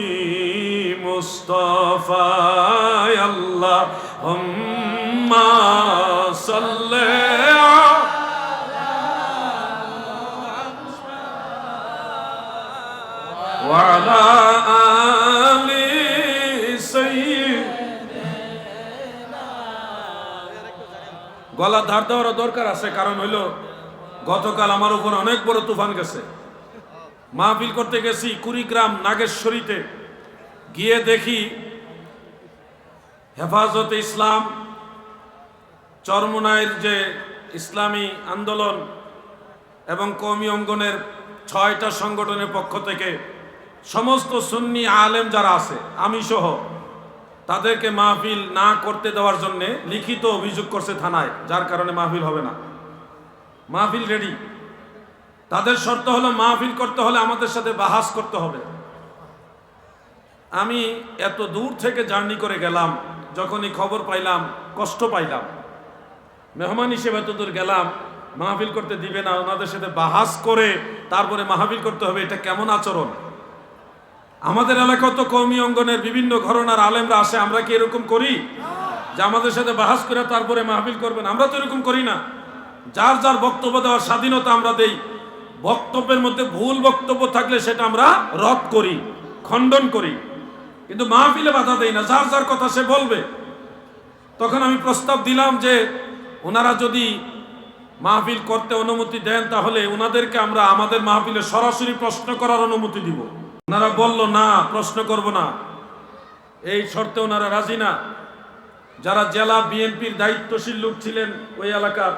মুস্তাফা, আল্লাহুম্মা সাল্লি ওয়া আলা আলি সাইয়্যিদিনা। গলা ধার দেওয়ার দরকার আছে, কারণ হইল গতকাল আমার উপর অনেক বড় তুফান গেছে। মাহফিল করতে গেছি কুড়িগ্রাম নাগেশ্বরীতে, গিয়ে দেখি হেফাজতে ইসলাম চরমোনাইয়ের যে ইসলামী আন্দোলন এবং কওমি অঙ্গনের 6টা সংগঠনের পক্ষ থেকে সমস্ত সুন্নি আলেম যারা আছে, আমি সহ, তাদেরকে মাহফিল না করতে দেওয়ার জন্য লিখিত অভিযোগ করছে থানায়, যার কারণে মাহফিল হবে না। মাহফিল রেডি, তাদের শর্ত হলো মাহফিল করতে হলে আমাদের সাথে বাহাস করতে হবে। আমি এত দূর থেকে জার্নি করে গেলাম, যখনই খবর পাইলাম কষ্ট পাইলাম। মেহমান হিসেবে এত দূর গেলাম, মাহফিল করতে দিবে না, ওনাদের সাথে বাহাস করে তারপরে মাহফিল করতে হবে, এটা কেমন আচরণ? আমাদের এলাকায় তো কওমি অঙ্গনের বিভিন্ন ঘরানার আলেমরা আসে, আমরা কি এরকম করি যে আমাদের সাথে বাহাস করে তারপরে মাহফিল করবেন? আমরা তো এরকম করি না। যার যার বক্তব্য দেওয়ার স্বাধীনতা আমরা দেই, বক্তব্যের মধ্যে ভুল বক্তব্য থাকলে সেটা আমরা রদ করি, খণ্ডন করি, কিন্তু মাহফিলে বাধা দেই না, যার যার কথা সে বলবে। তখন আমি প্রস্তাব দিলাম যে ওনারা যদি মাহফিল করতে অনুমতি দেন তাহলে ওনাদেরকে আমরা আমাদের মাহফিলে সরাসরি প্রশ্ন করার অনুমতি দিব। ওনারা বলল না, প্রশ্ন করব না, এই শর্তে ওনারা রাজি না। যারা জেলা বিএনপির দায়িত্বশীল লোক ছিলেন ওই এলাকার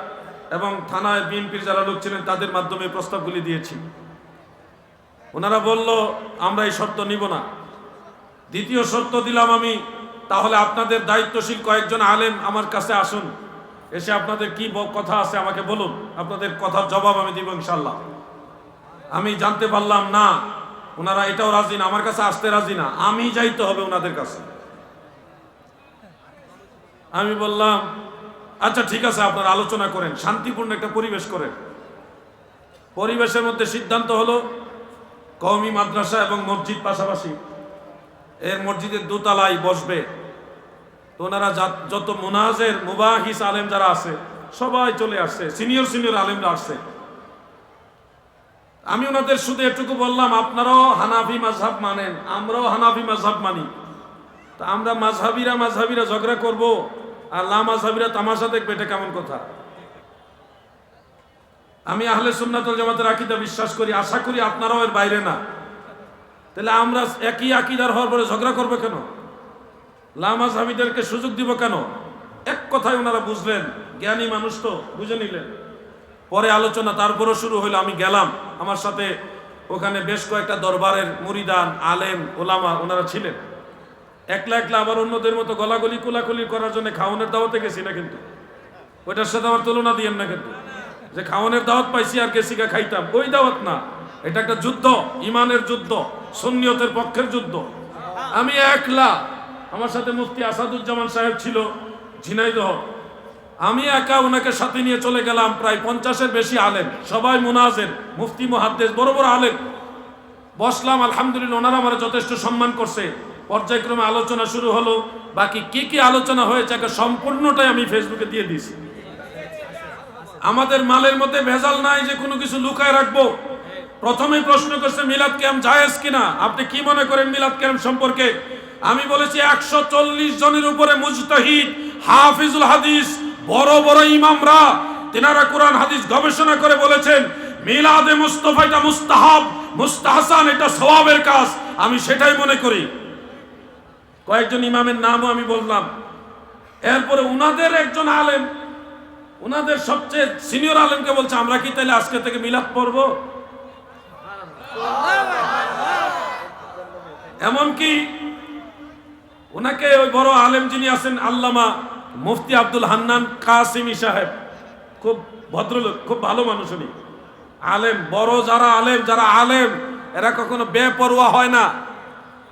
এবং থানায় বিএনপির যারা লোক ছিলেন, তাদের মাধ্যমে প্রস্তাবগুলি দিয়েছি। ওনারা বলল আমরা এই শর্ত নিব না। দ্বিতীয় শর্ত দিলাম আমি, তাহলে আপনাদের দায়িত্বশীল কয়েকজন আলেম আমার কাছে আসুন, এসে আপনাদের কি কথা আছে আমাকে বলুন, আপনাদের কথার জবাব আমি দিব ইনশাল্লাহ। আমি জানতে পারলাম না, ওনারা এটাও রাজি না, আমার কাছে আসতে রাজি না, আমি যাইতে হবে ওনাদের কাছে। আমি বললাম আচ্ছা ঠিক আছে, আপনারা আলোচনা করেন, শান্তিপূর্ণ একটা পরিবেশ করেন। পরিবেশের মধ্যে সিদ্ধান্ত হলো কওমি মাদ্রাসা এবং মসজিদ পাশাপাশি, এর মসজিদের দোতলায় বসবে। তো ওনারা যত মুনাজের মুবাহিস আলেম যারা আছে সবাই চলে আসছে, সিনিয়র আলেমরা আসছে। আমি ওনাদের শুধু এটুকু বললাম আপনারাও হানাফি মাযহাব মানেন, আমরাও হানাফি মাযহাব মানি, তা আমরা মাযহাবিরা ঝগড়া করব আর লা মাযহাবিরা তামাশা দেখবে, এটা কেমন কথা? আমি আহলে সুন্নাত ওয়াল জামাতের আকীদা বিশ্বাস করি, আশা করি আপনারাও এর বাইরে না। তাহলে আমরা একই আকীদার হওয়ার পরে ঝগড়া করবে কেন? লা মাযহাবিদেরকে সুযোগ দিব কেন? এক কথায় ওনারা বুঝলেন, জ্ঞানী মানুষ তো বুঝে নিলেন। পরে আলোচনা তারপরও শুরু হইলো। আমি গেলাম, আমার সাথে ওখানে বেশ কয়েকটা দরবারের মুরিদান আলেম ওলামা ওনারা ছিলেন। একলা আবার অন্যদের মতো গলাগলি কোলাকুলি করার জন্য খাওয়ানোর দাওয়াতে গেছি না, কিন্তু ওইটার সাথে আমার তুলনা দিয়েন না, কিন্তু যে খাওয়ানোর দাওয়াত পাইছি আর গেছি গা খাইতাম, ওই দাওয়াত না। এটা একটা যুদ্ধ, ইমানের যুদ্ধ, সুন্নিয়তের পক্ষের যুদ্ধ। আমি একলা, আমার সাথে মুফতি আসাদুজ্জামান সাহেব ছিল ঝিনাইদহ, আমি একা ওনাকে সাথে নিয়ে চলে গেলাম, প্রায় 50-এর বেশি আলেম, সবাই মুনাজের, মুফতি মুহাদ্দিস, বড় বড় আলেম। বসলাম, আলহামদুলিল্লাহ ওনারা আমার যথেষ্ট সম্মান করছে। পর্যায়ক্রমে আলোচনা শুরু হলো। বাকি কি কি আলোচনা হয়েছে সম্পূর্ণটাই আমি ফেসবুকে দিয়ে দিয়েছি। আমাদের মালের মধ্যে ভেজাল নাই যে কোনো কিছু লুকায় রাখবো। প্রথমে প্রশ্ন করছে মিলাদ কিয়াম জায়েজ কিনা, আপনি কি মনে করেন মিলাদ কিয়াম সম্পর্কে? আমি বলেছি 140 জনের উপরে মুজতাহিদ, হাফিজুল হাদিস, বড় বড় ইমামরা, তেনারা কোরআন হাদিস গবেষণা করে বলেছেন মিলাদে মুস্তাফা এটা মুস্তাহাব, মুস্তাহসান, এটা সওয়াবের কাজ। আমি সেটাই মনে করি। কয়েকজন ইমামের নামও আমি বললাম। এরপরে উনাদের একজন আলেম, উনাদের সবচেয়ে সিনিয়র আলেমকে বলছে আমরা কি তাহলে আজকে থেকে মিলাদ পড়ব? এমনকি ওনাকে ওই বড় আলেম যিনি আছেন আল্লামা মুফতি আব্দুল হান্নান কাসিমি সাহেব, খুব ভদ্রলোক, খুব ভালো মানুষ উনি। আলেম, বড় যারা আলেম এরা কখনো বেপরোয়া হয় না,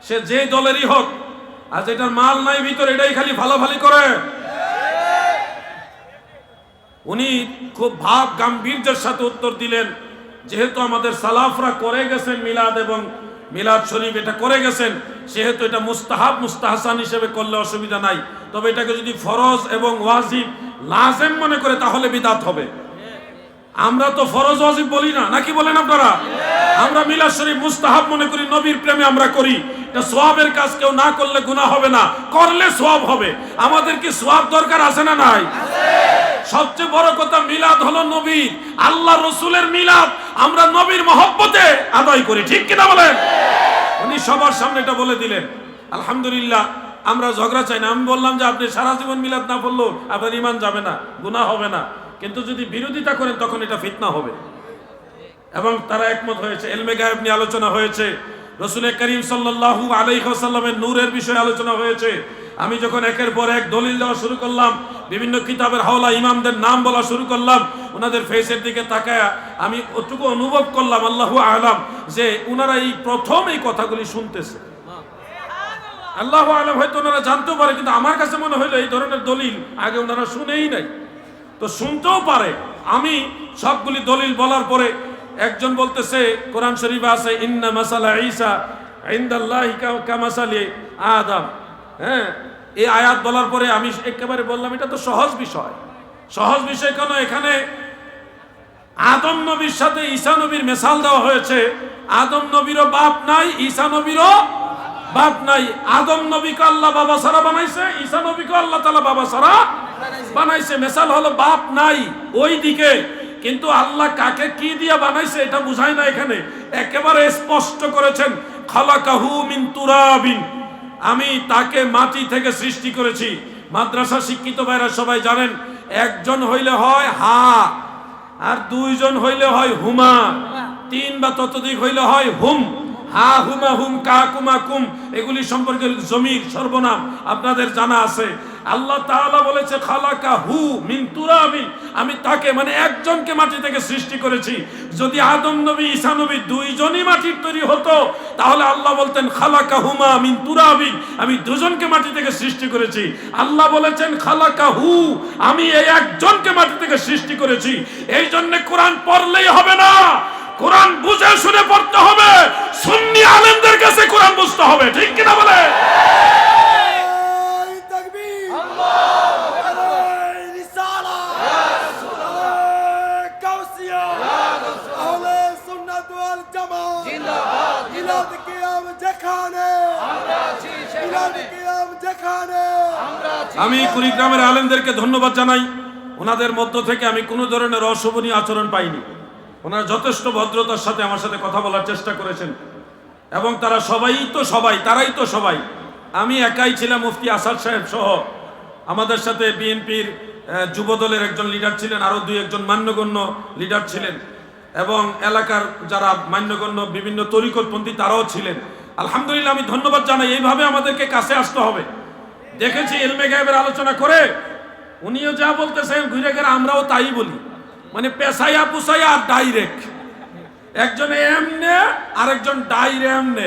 সে যে দলেরই হোক। আর যেটার মাল নাই ভিতর এটাই খালি ফালাফালি করে। উনি খুব ভাব গাম্ভীর্যের সাথে উত্তর দিলেন, যেহেতু আমাদের সালাফরা করে গেছেন মিলাদ এবং মিলাদ শরীফ এটা করে গেছেন, সেহেতু এটা মুস্তাহাব, মুস্তাহসান হিসেবে করলে অসুবিধা নাই। তবে এটাকে যদি ফরজ এবং ওয়াজিব, লাজেম মনে করে তাহলে বিদআত হবে। আমরা তো ফরজ ওয়াজিব বলি না, নাকি বলেন আপনারা? আমরা মিলাদ শরীফ মুস্তাহাব মনে করি, নবীর প্রেমে আমরা করি। এটা সওয়াবের কাজ, কেউ না করলে গুনাহ হবে না, করলে সওয়াব হবে। আমাদের কি সওয়াব দরকার আছে না নাই? সবচেয়ে বড় কথা, মিলাদ হলো নবী, আল্লাহ রসুলের মিলাদ আমরা নবীর মহব্বতে আদায় করি, ঠিক কিনা বলেন? উনি সবার সামনে এটা বলে দিলেন। আলহামদুলিল্লাহ, আমরা ঝগড়া চাই না। আমি বললাম যে আপনি সারা জীবন মিলাদ না পড়লেও আপনার ঈমান যাবে না, গুনাহ হবে না, কিন্তু যদি বিরোধিতা করেন তখন এটা ফিতনা হবে। এবং তারা একমত হয়েছে। ইলমে গায়েব নিয়ে আলোচনা হয়েছে, রাসূল করিম সাল্লাল্লাহু আলাইহি ওয়াসাল্লামের নূরের বিষয়ে আলোচনা হয়েছে। আমি যখন একের পর এক দলিল দেওয়া শুরু করলাম, বিভিন্ন কিতাবের হাওলা ইমামদের নাম বলা শুরু করলাম, ওনাদের ফেসের দিকে তাকায়া আমি ওটুকু অনুভব করলাম, আল্লাহু আলাম, যে ওনারা এই প্রথম এই কথাগুলি শুনতেছে। আল্লাহু আলাম, হয়তো ওনারা জানতেও পারে, কিন্তু আমার কাছে মনে হইলো এই ধরনের দলিল আগে ওনারা শুনেই নাই, তো শুনতেও পারে। আমি সবগুলি দলিল বলার পরে একজন বলতেছে কোরআন শরীফে আছে ইন্না মাসালা ঈসা ইনদাল্লাহি কামাসালি আদম। হ্যাঁ, এই আয়াত বলার পরে আমি একেবারে বললাম এটা তো সহজ বিষয়। সহজ বিষয় কেন? এখানে আদম নবীর সাথে ঈসা নবীর মিসাল দেওয়া হয়েছে। আদম নবীরও বাপ নাই, ঈসা নবীরও বাপ নাই। আদম নবীকে আল্লাহ বাবা সারা বানাইছে, ঈসা নবীকে আল্লাহ তাআলা বাবা সারা বানাইছে। মিসাল হলো বাপ নাই ওই দিকে, কিন্তু আল্লাহ কাকে কি দিয়া বানাইছে এটা বুঝায় না। এখানে একেবারে স্পষ্ট করেছেন খালাকাহু মিন তুরাবিন, আমি তাকে মাটি থেকে সৃষ্টি করেছি। মাদ্রাসা শিক্ষিত ভাইরা সবাই জানেন, একজন হইলে হয় হা, আর দুইজন হইলে হয় হুমা, তিন বা ততোধিক হইলে হয় হুম। হা হুমা হুম কা কুমা কুম এগুলি সম্পর্কে জমির সর্বনাম আপনাদের জানা আছে। আল্লাহ তাআলা বলেছে খালাকাহু মিন তুরাবিন, আমি তাকে মানে একজনকে মাটি থেকে সৃষ্টি করেছি। যদি আদম নবী ঈসা নবী দুইজনই মাটির তৈরি হতো তাহলে আল্লাহ বলতেন খালাকাহুমা মিন তুরাবিন, আমি দুজনকে মাটি থেকে সৃষ্টি করেছি। আল্লাহ বলেছেন খালাকাহু, আমি এই একজনকে মাটি থেকে সৃষ্টি করেছি। এই জন্য কোরআন পড়লেই হবে না, কোরআন বুঝে শুনে পড়তে হবে। সুন্নি আলেমদের কাছে কোরআন বুঝতে হবে, ঠিক কিনা বলে? আমি কুড়িগ্রামের আলেমদেরকে ধন্যবাদ জানাই। ওনাদের মধ্য থেকে আমি কোনো ধরনের অশোভনীয় আচরণ পাইনি। ওনারা যথেষ্ট ভদ্রতার সাথে আমার সাথে কথা বলার চেষ্টা করেছেন, এবং তারা তারাই তো সবাই। আমি একাই ছিলাম, মুফতি আসাদ সাহেব সহ আমাদের সাথে বিএনপির যুব দলের একজন লিডার ছিলেন, আরো দুই একজন মান্যগণ্য লিডার ছিলেন, এবং এলাকার যারা মান্যগণ্য বিভিন্ন তরিকতপন্থী তারাও ছিলেন। আলহামদুলিল্লাহ, আমি ধন্যবাদ জানাই। এইভাবে আমাদেরকে কাছে আসতে হবে। দেখেছি ইলমে গায়েবের আলোচনা করে উনিও যা বলতেছেন ঘুরে ঘুরে আমরাও তাই বলি, মানে পেছাইয়া পুছাইয়া আর ডাইরেক্ট। একজন এমনে আরেকজন ডাইরেক্ট।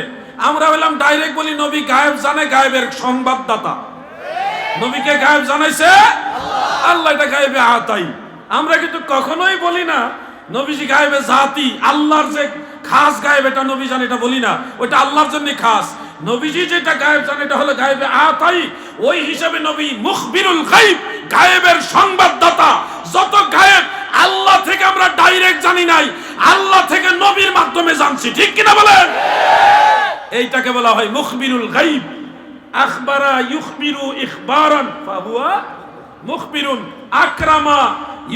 আমরা হলাম ডাইরেক্ট বলি নবী গায়েব জানে, গায়েবের সংবাদদাতা। নবীকে গায়েব জানাইছে আল্লাহ, এটা গায়েবে আতাই। আমরা কিন্তু কখনোই বলি না নবীজি গায়েবে জাতি, আল্লাহর যে খাস গায়েব এটা নবী জানে, এটা বলি না, ওটা আল্লাহর জন্য খাস। নবীজি যেটা গায়েব জানে এটা হলো গায়েবে আতাই। ওই হিসাবে নবী মুখবিরুল গায়েব, গায়েবের সংবাদদাতা। যত গায়েব আল্লাহ থেকে আমরা ডাইরেক্ট জানি নাই, আল্লাহ থেকে নবীর মাধ্যমে জানছি, ঠিক কিনা বলেন? এইটাকে বলা হয় মুখবিরুল গায়েব। আখবারা ইউখবিরু ইখবারান ফাহুয়া মুখবিরুন, আকরামা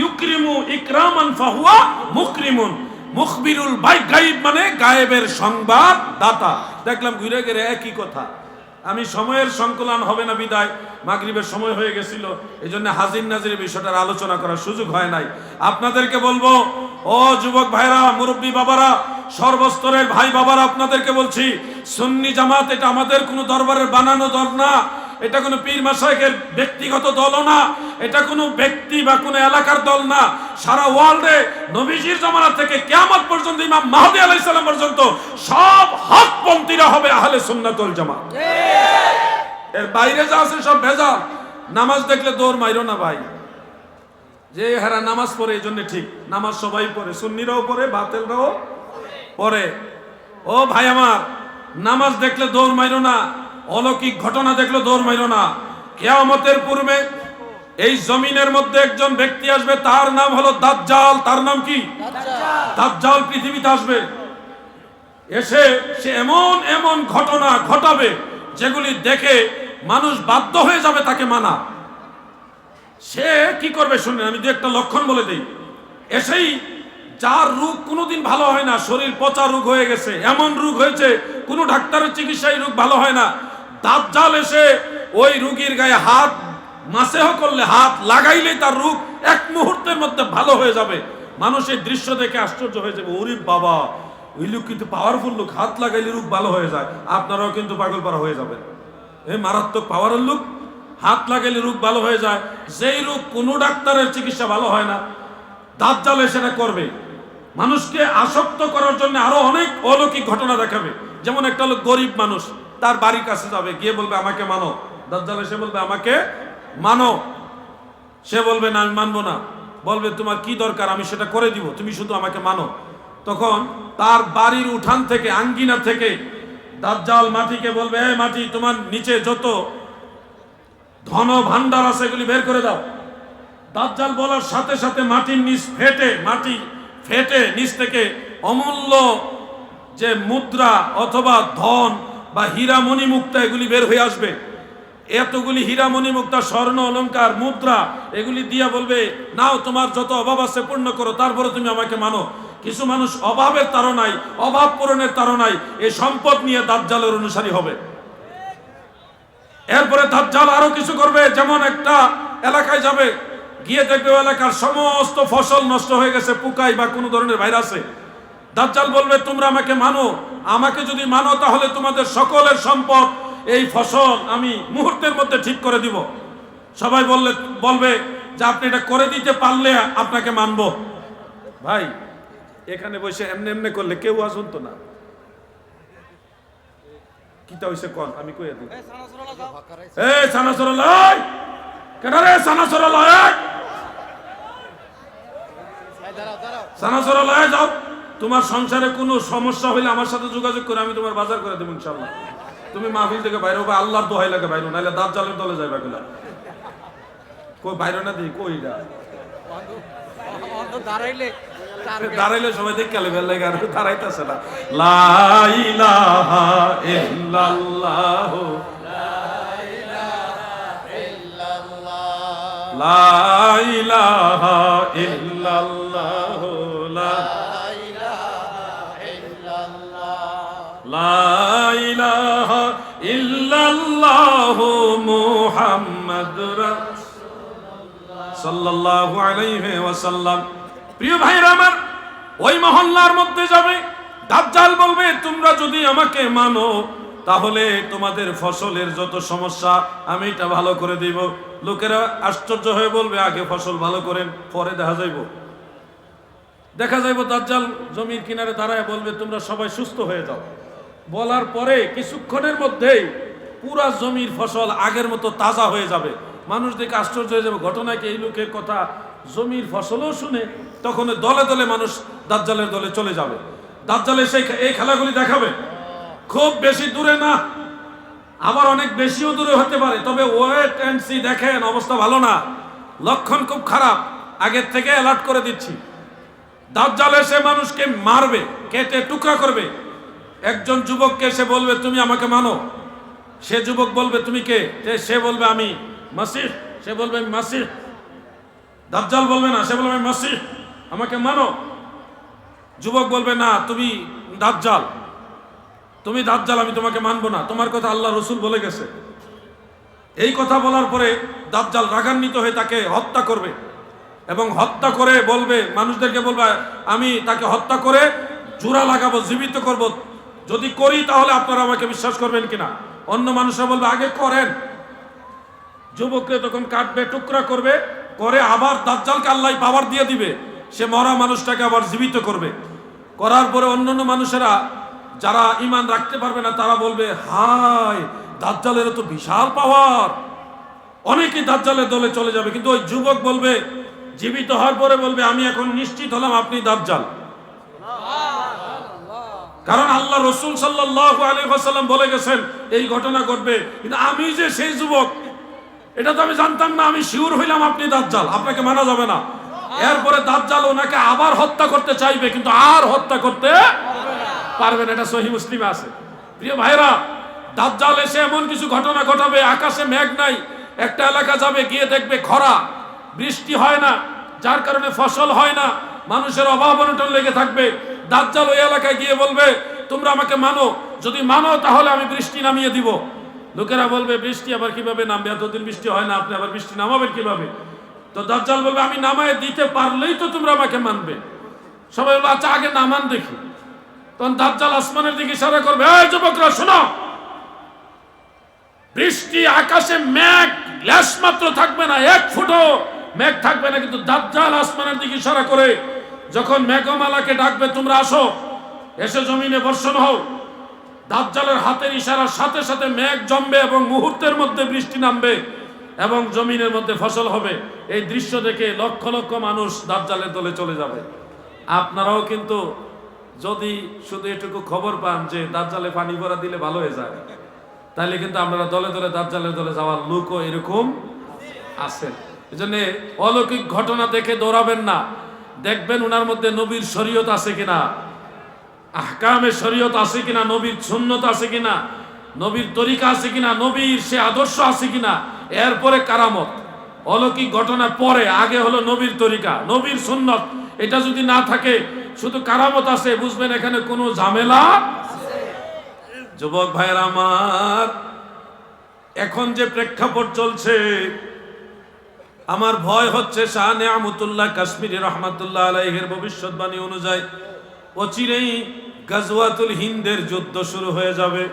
ইউকরিমু ইকরামান ফাহুয়া মুকরিমুন। মুখবিরুল গায়েব মানে গায়েবের সংবাদ দাতা। দেখলাম ঘুরে ঘুরে একই কথা। আমি সময়ের সংকলন হবে না বিদায় মাগরিবের সময় হয়ে গেছিল, এই জন্য হাজির নাজির বিষয়টার আলোচনা করার সুযোগ হয় নাই। আপনাদেরকে বলবো, ও যুবক ভাইরা, মুরব্বী বাবারা, সর্বস্তরের ভাই বাবারা, আপনাদেরকে বলছি, সুন্নি জামাত এটা আমাদের কোনো দরবারের বানানো দল না, এটা কোনো পীর মাশায়েখের ব্যক্তিগত দলও না, এটা কোনো ব্যক্তি বা কোনো এলাকার দল না। সারা ওয়ার্ল্ডে নবীজির জামানা থেকে কিয়ামত পর্যন্ত ইমাম মাহদী আলাইহিস সালাম পর্যন্ত সব হকপন্থীরা হবে আহলে সুন্নাত ওয়াল জামাত। এর বাইরে যা আছে সব ভেজাল। নামাজ দেখলে দৌড় মাইরো না ভাই, যে হারা নামাজ পড়ে এই জন্য ঠিক, নামাজ সবাই পড়ে, সুন্নিরাও পড়ে, বাতিলরাও পড়ে। ও ভাই আমার, নামাজ দেখলে দৌড় মাইরো না, অলৌকিক ঘটনা দেখলে দৌড় মাইরো না। কিয়ামতের পূর্বে এই জমিনের মধ্যে একজন ব্যক্তি আসবে, তার নাম হলো দাজ্জাল। তার নাম কি? দাজ্জাল পৃথিবীতে আসবে, এসে সে এমন এমন ঘটনা ঘটাবে যেগুলি দেখে মানুষ বাধ্য হয়ে যাবে তাকে মানা। সে কি করবে শুনেন, আমি দু একটা লক্ষণ বলে দিই। এসেই যার রোগ কোনোদিন ভালো হয় না, শরীর পচা রোগ হয়ে গেছে, এমন রোগ হয়েছে কোনো ডাক্তারের চিকিৎসায় রোগ ভালো হয় না, দাজ্জাল এসে ওই রোগীর গায়ে হাত মাসেহ করলে, হাত লাগাইলেই তার রোগ এক মুহূর্তের মধ্যে ভালো হয়ে যাবে। মানুষ এই দৃশ্য দেখে আশ্চর্য হয়ে যাবে, ওরে বাবা, ওই লোক কিন্তু পাওয়ারফুল লোক, হাত লাগাইলে রোগ ভালো হয়ে যায়। আপনারাও কিন্তু পাগল পারা হয়ে যাবেন। এই মারাত্মক পাওয়ারের লোক, হাত লাগাইলে রোগ ভালো হয়ে যায়, যেই রোগ কোনো ডাক্তারের চিকিৎসা ভালো হয় না, দাজ্জাল সেটা করবে। মানুষকে আসক্ত করার জন্য আরো অনেক অলৌকিক ঘটনা দেখাবে। যেমন একটা লোক গরিব মানুষ, তার বাড়ির কাছে যাবে, গিয়ে বলবে আমাকে মানো। দাজ্জাল এসে বলবে আমাকে মানো। সে বলবে না, আমি মানবো না। বলবে তোমার কি দরকার, আমি সেটা করে দিব, তুমি শুধু আমাকে মানো। তখন তার বাড়ির উঠান থেকে, আঙ্গিনা থেকে দাজ্জাল মাটিকে বলবে, এই মাটি, তোমার নিচে যত ধন ভান্ডার আছে এগুলি বের করে দাও। দাজ্জাল বলার সাথে সাথে মাটির নিচ ফেটে, মাটি ফেটে নিচ থেকে অমূল্য যে মুদ্রা অথবা ধন বা হীরা মণি মুক্তা এগুলি বের হয়ে আসবে। এতগুলি হীরা মণি মুক্তা, স্বর্ণ অলংকার, মুদ্রা এগুলি দিয়া বলবে, নাও, তোমার যত অভাব আছে পূর্ণ করো, তারপরে তুমি আমাকে মানো। কিছু মানুষ অভাবের তাড়নায়, অভাব পূরণের তাড়নায় এই সম্পদ নিয়ে দাজ্জালের অনুসারী হবে। এরপরে দাজ্জাল আরো কিছু করবে, যেমন একটা এলাকায় যাবে, গিয়ে দেখবে এলাকার সমস্ত ফসল নষ্ট হয়ে গেছে, পোকাই বা কোনো ধরনের ভাইরাসে। দাজ্জাল বলবে, তোমরা আমাকে মানো, আমাকে যদি মানো তাহলে তোমাদের সকলের সম্পদ, এই ফসল আমি মুহূর্তের মধ্যে ঠিক করে দিব। সবাই বলবে যে আপনি এটা করে দিতে পারলে আপনাকে মানবো। ভাই, এখানে বসে এমনি এমনি করলে কেউ আসুন না। কিতা হইছে কোন, আমি কইয়া দিই। এই সানাসুরাল্লাহ, কেডা রে সানাসুরাল্লাহ? সানাসুরাল্লাহ, যাও, তোমার সংসারে কোনো সমস্যা হইলে আমার সাথে যোগাযোগ করে আমি তোমার বাজার করে দেব ইনশাআল্লাহ। তুমি মাহফিল থেকে বাইরে হবে, আল্লাহর দোহাই লাগে বাইরে, নাইলে দাজ্জালের দলে যাইবা। গুলা কই বাইরে না দিই, কইরা দাঁড়াইলে সবাই দেখে লেবে লাগে, আর দাঁড়াইতেছে না। লা ইলাহা ইল্লাল্লাহ, লা ইলাহা ইল্লাল্লাহ, লা ইলাহা ইল্লাল্লাহ মুহাম্মাদুর রাসূলুল্লাহ সাল্লাল্লাহু আলাইহি ওয়াসাল্লাম। প্রিয় ভাইরা আমার, ওই মহল্লার মধ্যে যাবে, দাজ্জাল বলবে, তোমরা যদি আমাকে মানো তাহলে তোমাদের ফসলের যত সমস্যা আমি এটা ভালো করে দিব। লোকেরা আশ্চর্য হয়ে বলবে, আগে ফসল ভালো করেন, পরে দেখা যাইব দাজ্জাল জমির কিনারে দাঁড়ায় বলবে, তোমরা সবাই সুস্থ হয়ে যাও। বলার পরে কিছুক্ষণের মধ্যেই পুরা জমির ফসল আগের মতো তাজা হয়ে যাবে। মানুষ দেখে আশ্চর্য হয়ে যাবে, ঘটনা কি এই লোকের কথা জমির ফসলও শুনে। তখন দলে দলে মানুষ দাজ্জালের দলে চলে যাবে। দাজ্জাল এসে এই খেলাগুলি দেখাবে। খুব বেশি দূরে না, আবার অনেক বেশিও দূরে হতে পারে, তবে ওয়েট অ্যান্ড সি। দেখেন অবস্থা ভালো না, লক্ষণ খুব খারাপ, আগের থেকে অ্যালার্ট করে দিচ্ছি। দাজ্জাল এসে মানুষকে মারবে, কেটে টুকরা করবে। একজন যুবককে সে বলবে তুমি আমাকে মানো। সে যুবক বলবে তুমি কে? সে বলবে আমি মাসিহ। সে বলবে আমি মাসিহ। দাজ্জাল বলবে না, সে বলবে আমি মাসিহ, আমাকে মানো। যুবক বলবে না তুমি দাজ্জাল, তুমি দাজ্জাল, আমি তোমাকে মানবো না, তোমার কথা আল্লাহ রসুল বলে গেছে। এই কথা বলার পরে দাজ্জাল রাগান্বিত হয়ে তাকে হত্যা করবে এবং হত্যা করে বলবে, মানুষদেরকে বলবে আমি তাকে হত্যা করে জোড়া লাগাবো, জীবিত করব, যদি করি তাহলে আপনারা আমাকে বিশ্বাস করবেন কিনা। অন্য মানুষরা বলবে আগে করেন। যুবককে তখন কাটবে, টুকরা করবে, করে আবার দাজ্জালকে আল্লাহ পাওয়ার দিয়ে দিবে, সে মরা মানুষটাকে আবার জীবিত করবে। করার পরে অন্যান্য মানুষেরা যারা ঈমান রাখতে পারবে না তারা বলবে হায় দাজ্জালের তো বিশাল পাওয়ার, অনেকেই দাজ্জালের দলে চলে যাবে। কিন্তু ওই যুবক বলবে, জীবিত হওয়ার পরে বলবে আমি এখন নিশ্চিত হলাম আপনি দাজ্জাল। কারণ আল্লাহ রসুল সাল্লাল্লাহু আলাইহি ওয়াসাল্লাম বলে গেছেন এই ঘটনা ঘটবে। কিন্তু আমি যে সেই যুবক এটা তো আমি জানতাম না, আমি শিওর হইলাম আপনি দাজ্জাল, আপনাকে মানা যাবে না। এরপরে দাজ্জাল ওনাকে আবার হত্যা করতে চাইবে, কিন্তু আর হত্যা করতে পারবে না। এটা সহিহ মুসলিমে আছে। প্রিয় ভাইরা, দাজ্জাল এসে এমন কিছু ঘটনা ঘটাবে, আকাশে মেঘ নাই, একটা এলাকা যাবে, গিয়ে দেখবে খরা, বৃষ্টি হয় না, যার কারণে ফসল হয় না, মানুষের অভাব অনটন লেগে থাকবে। দাজ্জাল ওই এলাকায় গিয়ে বলবে তোমরা আমাকে মানো, যদি মানো তাহলে আমি বৃষ্টি নামিয়ে দিব। লোকেরা বলবে বৃষ্টি আবার কিভাবে নামবে, এতদিন বৃষ্টি হয় না, আপনি আবার বৃষ্টি নামাবেন কিভাবে? তো দাজ্জাল বলবে আমি নামায় দিতে পারলেই তো তোমরা আমাকে মানবে। সবাই বলবে আচ্ছা আগে নামান দেখি। তখন দাজ্জাল আসমানের দিকে ইশারা করবে, এই যুবকরা শোনো, বৃষ্টি আকাশে মেঘ লেশ মাত্র থাকবে না, এক ফুটও মেঘ থাকবে না। কিন্তু দাজ্জাল আসমানের দিকে ইশারা করে যখন মেঘমালাকে ডাকবে তোমরা আসো, এসে জমিনে বর্ষণ হও, দাজ্জালের হাতের ইশারার সাথে সাথে মেঘ জমবে এবং মুহূর্তের মধ্যে বৃষ্টি নামবে এবং জমিনের মধ্যে ফসল হবে। এই দৃশ্য দেখে লক্ষ লক্ষ মানুষ দাজ্জালের দলে চলে যাবে। আপনারাও কিন্তু যদি শুধু এটুকু খবর পান যে দাজ্জালে পানি ভরা দিলে ভালো হয়ে যায়, তাহলে কিন্তু আপনারা দলে দলে দাজ্জালের দলে যাওয়ার লোকও এরকম আছেন। এই জন্য অলৌকিক ঘটনা দেখে দৌড়াবেন না, দেখবেন ওনার মধ্যে নবীর শরীয়ত আছে কিনা, আহকামের শরীয়ত আছে কিনা, নবীর সুন্নত আছে কিনা, নবীর তরিকা আছে কিনা, নবীর সে আদর্শ আছে কিনা। এরপরে কারামত। অলৌকিক ঘটনা পরে, আগে হলো নবীর তরিকা, নবীর সুন্নত। এটা যদি না থাকে, শুধু কারামত আছে, বুঝবেন এখানে কোনো ঝামেলা। যুবক ভাইয়ের আমার, এখন যে প্রেক্ষাপট চলছে, আমার ভয় হচ্ছে শাহ নেয়ামতুল্লাহ কাশ্মীরি রহমাতুল্লাহ আলাইহির ভবিষ্যৎবাণী অনুযায়ী অচিরেই গাজওয়াতুল হিন্দের যুদ্ধ শুরু হয়ে যাবে।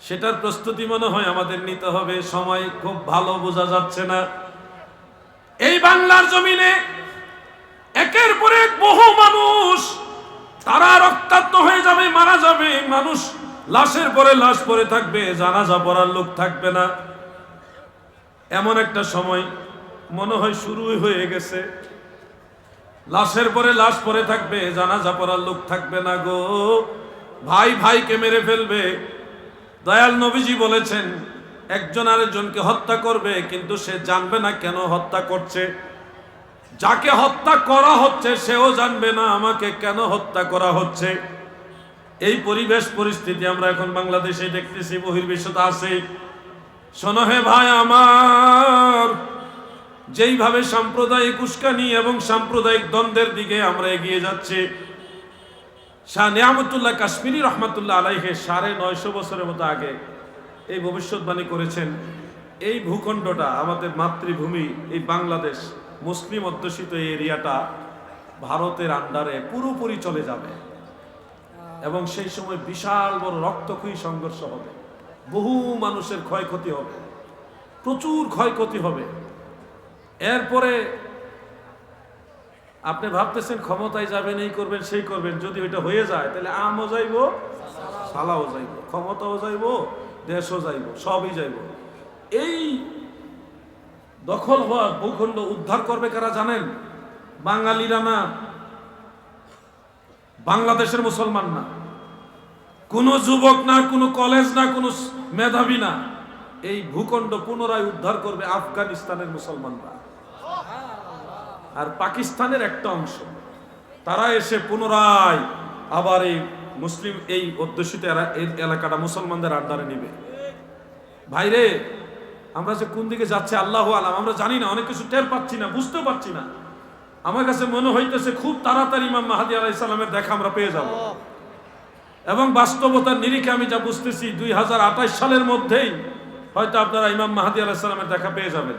সেটার প্রস্তুতি মনে হয় আমাদের নিতে হবে। সময় খুব ভালো বোঝা যাচ্ছে না। এই বাংলার জমিনে একের পর এক বহু মানুষ তারা রক্তাক্ত হয়ে যাবে, মারা যাবে। মানুষ লাশের পরে লাশ পড়ে থাকবে, জানাজা পড়ার লোক থাকবে না। এমন একটা সময় মনে হয় শুরুই হয়ে গেছে। লাশের পরে লাশ পড়ে থাকবে, জানাজা পড়ার লোক থাকবে না গো। ভাই ভাইকে মেরে ফেলবে। দয়াল নবীজি বলেছেন একজন আরেকজনকে হত্যা করবে, কিন্তু সে জানবে না কেন হত্যা করছে। যাকে হত্যা করা হচ্ছে সেও জানবে না আমাকে কেন হত্যা করা হচ্ছে। এই পরিবেশ পরিস্থিতি আমরা এখন বাংলাদেশে দেখতেছি, বহির্বিশ্বে আছে। শোনো হে ভাই আমার, যেইভাবে সাম্প্রদায়িক উস্কানি এবং সাম্প্রদায়িক দ্বন্দ্বের দিকে আমরা এগিয়ে যাচ্ছি, শাহ নেয়ামতুল্লাহ কাশ্মীরি রহমাতুল্লাহ আলাইহি 950 বছরের মতো আগে এই ভবিষ্যৎবাণী করেছেন। এই ভূখণ্ডটা আমাদের মাতৃভূমি, এই বাংলাদেশ মুসলিম অধ্যুষিত এই এরিয়াটা ভারতের আন্ডারে পুরোপুরি চলে যাবে এবং সেই সময় বিশাল বড় রক্তক্ষয়ী সংঘর্ষ হবে, বহু মানুষের ক্ষয়ক্ষতি হবে, প্রচুর ক্ষয়ক্ষতি হবে। এরপরে আপনি ভাবতেছেন ক্ষমতায় যাবেন, এই করবেন সেই করবেন, যদি ওইটা হয়ে যায় তাহলে আমও যাইব, সালাও যাইব, ক্ষমতাও যাইব, দেশও যাইব, সবই যাইব। এই দখল হওয়া ভূখণ্ড উদ্ধার করবে কারা জানেন? বাঙালিরা না, বাংলাদেশের মুসলমান না, কোন যুবক না, কোন কলেজ না, কোন মেধাবী না। এই ভূখণ্ড পুনরায় উদ্ধার করবে আফগানিস্তানের মুসলমানরা আর পাকিস্তানের একটা অংশ। তারা এসে পুনরায় আবার এই মুসলিম এই অধ্যুষিত এলাকাটা মুসলমানদের আন্ডারে নিবে। ভাইরে, আমরা যে কোন দিকে যাচ্ছে আল্লাহু আলাম, আমরা জানি না, অনেক কিছু টের পাচ্ছি না, বুঝতে পারছি না। আমার কাছে মনে হইতেছে খুব তাড়াতাড়ি ইমাম মাহদী আলাইহিস সালামের দেখা আমরা পেয়ে যাব। এবং বাস্তবতার নিরিখে আমি যা বুঝতেছি 2028 সালের মধ্যেই হয়তো আপনারা ইমাম মাহদী আলাইহিস সালামের দেখা পেয়ে যাবেন।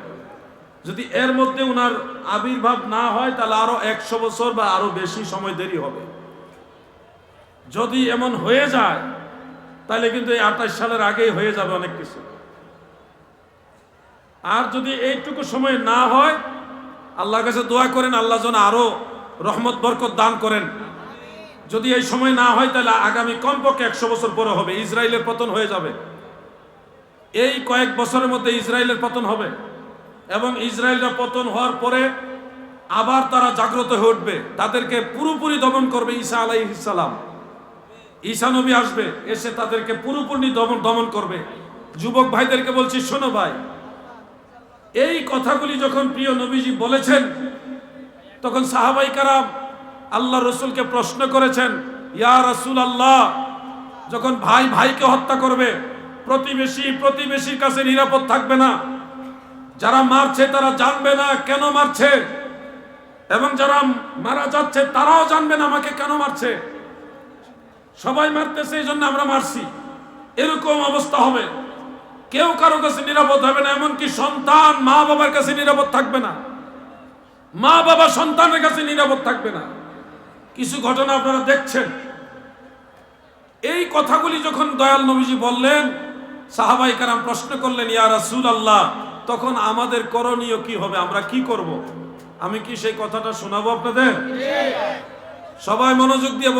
যদি এর মধ্যে উনার আবির্ভাব না হয় তাহলে আরো 100 বছর বা আরো বেশি সময় দেরি হবে। যদি এমন হয়ে যায় তাহলে কিন্তু এই 28 সালের আগেই হয়ে যাবে অনেক কিছু। আর যদি এইটুকু সময় না হয়, আল্লাহর কাছে দোয়া করেন আল্লাহ যেন আরো রহমত বরকত দান করেন। যদি এই সময় না হয় তাহলে আগামী কমপক্ষে 100 বছর পরে হবে, ইসরায়েলের পতন হয়ে যাবে। এই কয়েক বছরের মধ্যে ইসরায়েলের পতন হবে এবং ইসরায়েলরা পতন হওয়ার পরে আবার তারা জাগ্রত হয়ে উঠবে, তাদেরকে পুরোপুরি দমন করবে ঈসা আলাইহিস সালাম। ঈসা নবী আসবে, এসে তাদেরকে পুরোপুরি দমন করবে। যুবক ভাইদেরকে বলছি, শোনো ভাই, এই কথাগুলি যখন প্রিয় নবীজি বলেছেন তখন সাহাবাই কারাম আল্লাহ রসুলকে প্রশ্ন করেছেন, ইয়া রাসূলুল্লাহ, যখন ভাই ভাইকে হত্যা করবে, প্রতিবেশী প্রতিবেশীর কাছে নিরাপদ থাকবে না, যারা মারছে তারা জানবে না কেন মারছে, এবং যারা মারা যাচ্ছে তারাও জানবে না আমাকে কেন মারছে, সবাই মারতেছে এই জন্য আমরা মারছি, এরকম অবস্থা হবে। কেউ কারো কাছে নিরাপদ হবে না, এমনকি সন্তান মা বাবার কাছে নিরাপদ থাকবে না, মা বাবা সন্তানের কাছে নিরাপদ থাকবে না। কিছু ঘটনা আপনারা দেখছেন। এই কথাগুলি যখন দয়াল নবীজি বললেন, সাহাবাই কারাম প্রশ্ন করলেন, ইয়া রাসূলুল্লাহ, তখন আমাদের করণীয় কি হবে, আমরা কি করব? আমি কি সেই কথাটা শোনাবো আপনাদের? সবাই মনোযোগ দিয়ে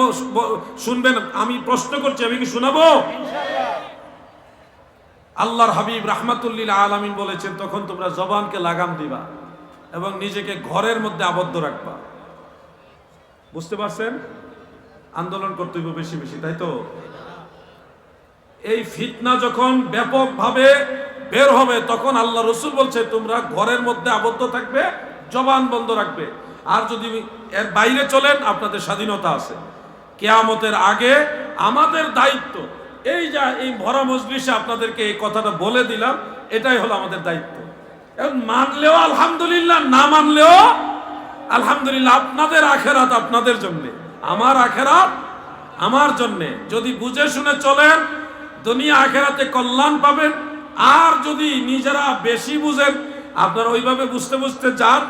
শুনবেন, আমি প্রশ্ন করছি, আমি কি শোনাবো? আল্লাহর হাবিব রাহমাতুল্লিল আলামিন বলেছেন, তখন তোমরা জবানকে লাগাম দিবা এবং নিজেকে ঘরের মধ্যে আবদ্ধ রাখবা। বুঝতে পারছেন? আন্দোলন করতে হবে বেশি বেশি, তাই তো? এই ফিতনা যখন ব্যাপকভাবে বের হবে তখন আল্লাহ রসুল বলছে তোমরা ঘরের মধ্যে আবদ্ধ থাকবে, জবান বন্ধ রাখবে। আর যদি এর বাইরে চলেন আপনাদের স্বাধীনতা আছে। কিয়ামতের আগে আমাদের দায়িত্ব, এই যা এই ভরা মজলিসে আপনাদেরকে এই কথাটা বলে দিলাম, এটাই হলো আমাদের দায়িত্ব। এখন মানলেও আলহামদুলিল্লাহ, না মানলেও আলহামদুলিল্লাহ। আপনাদের আখেরাত আপনাদের জন্য, আমার আখেরাত আমার জন্য। যদি বুঝে শুনে চলেন দুনিয়া আখেরাতে কল্যাণ পাবেন। আর যদি নিজেরা বেশি বুঝেন, আপনারা ওইভাবে বুঝতে বুঝতে যান,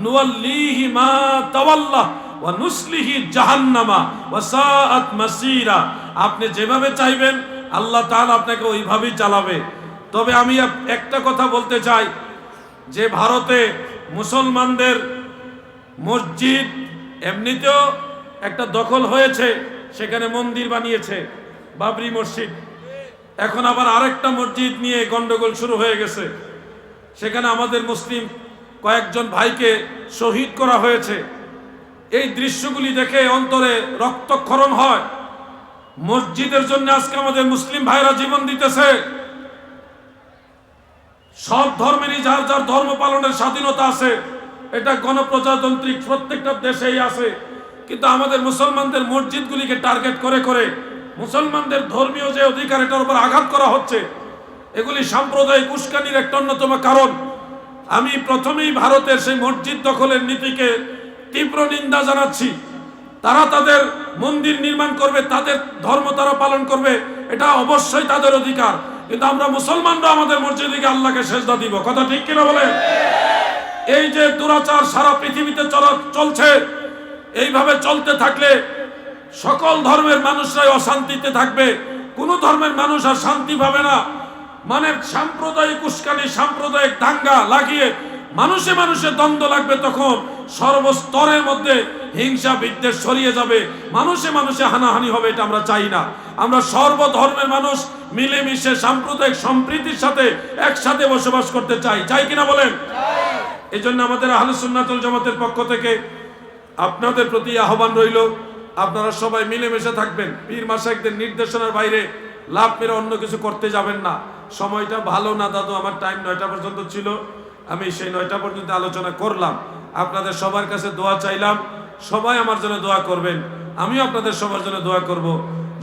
নুওয়াল্লিহি মা তাওয়াল্লা ওয়া নুসলিহি জাহান্নামা ওয়া সাআত মাসীরা। আপনি যেভাবে চাইবেন আল্লাহ তাআলা আপনাকে ওইভাবেই চালাবে। তবে আমি একটা কথা বলতে চাই, যে ভারতে মুসলমানদের মসজিদ এমনিতেও একটা দখল হয়েছে, সেখানে মন্দির বানিয়েছে, বাবরি মসজিদ। এখন আবার আরেকটা মসজিদ নিয়ে গন্ডগোল শুরু হয়ে গেছে। সেখানে আমাদের মুসলিম কয়েকজন ভাইকে শহীদ করা হয়েছে। এই দৃশ্যগুলি দেখে অন্তরে রক্তক্ষরণ হয়। মসজিদের জন্য আজকে আমাদের মুসলিম ভাইরা জীবন দিতেছে। সব ধর্মেরই যার যার ধর্ম পালনের স্বাধীনতা আছে, এটা গণপ্রজাতান্ত্রিক প্রত্যেকটা দেশেই আছে। কিন্তু আমাদের মুসলমানদের মসজিদগুলিকে টার্গেট করে করে মুসলমানদের ধর্মীয় যে অধিকার, এটার উপর আঘাত করা হচ্ছে। এগুলি সাম্প্রদায়িক উস্কানির একটা অন্যতম কারণ। আমি প্রথমেই ভারতের সেই মসজিদ দখলের নীতিকে তীব্র নিন্দা জানাচ্ছি। তারা তাদের মন্দির নির্মাণ করবে, তাদের ধর্ম তারা পালন করবে, এটা অবশ্যই তাদের অধিকার। কিন্তু আমরা মুসলমানরা আমাদের মসজিদে আল্লাহকে সেজদা দিব। কথা ঠিক কিনা বলেন? এই যে দুরাচার সারা পৃথিবীতে চলছে, এইভাবে চলতে থাকলে সকল ধর্মের মানুষরাই অশান্তিতে থাকবে। কোন ধর্মের মানুষ আর শান্তি পাবে না। মানে সাম্প্রদায়িক উস্কানি, সাম্প্রদায়িক দাঙ্গা লাগিয়ে মানুষে মানুষে দ্বন্দ্ব লাগবে, তখন সর্বস্তরের মধ্যে হিংসা বিদ্বেষ ছড়িয়ে যাবে, মানুষে মানুষে হানাহানি হবে, এটা আমরা চাই না। আমরা সর্বধর্মের মানুষ মিলেমিশে সাম্প্রদায়িক সম্প্রীতির সাথে একসাথে বসবাস করতে চাই, চাই কিনা বলেন? এই জন্য আমাদের আহলে সুন্নাত ওয়াল জামাতের পক্ষ থেকে আপনাদের প্রতি আহ্বান রইল, আপনারা সবাই মিলেমিশে থাকবেন। পীর মাশায়েখদের নির্দেশনার বাইরে লাভ মেরে অন্য কিছু করতে যাবেন না। সময়টা ভালো না দাদু, আমার টাইম 9টা পর্যন্ত ছিল, আমি সেই 9টা পর্যন্ত আলোচনা করলাম। আপনাদের সবার কাছে দোয়া চাইলাম, সবাই আমার জন্য দোয়া করবেন, আমিও আপনাদের সবার জন্য দোয়া করব।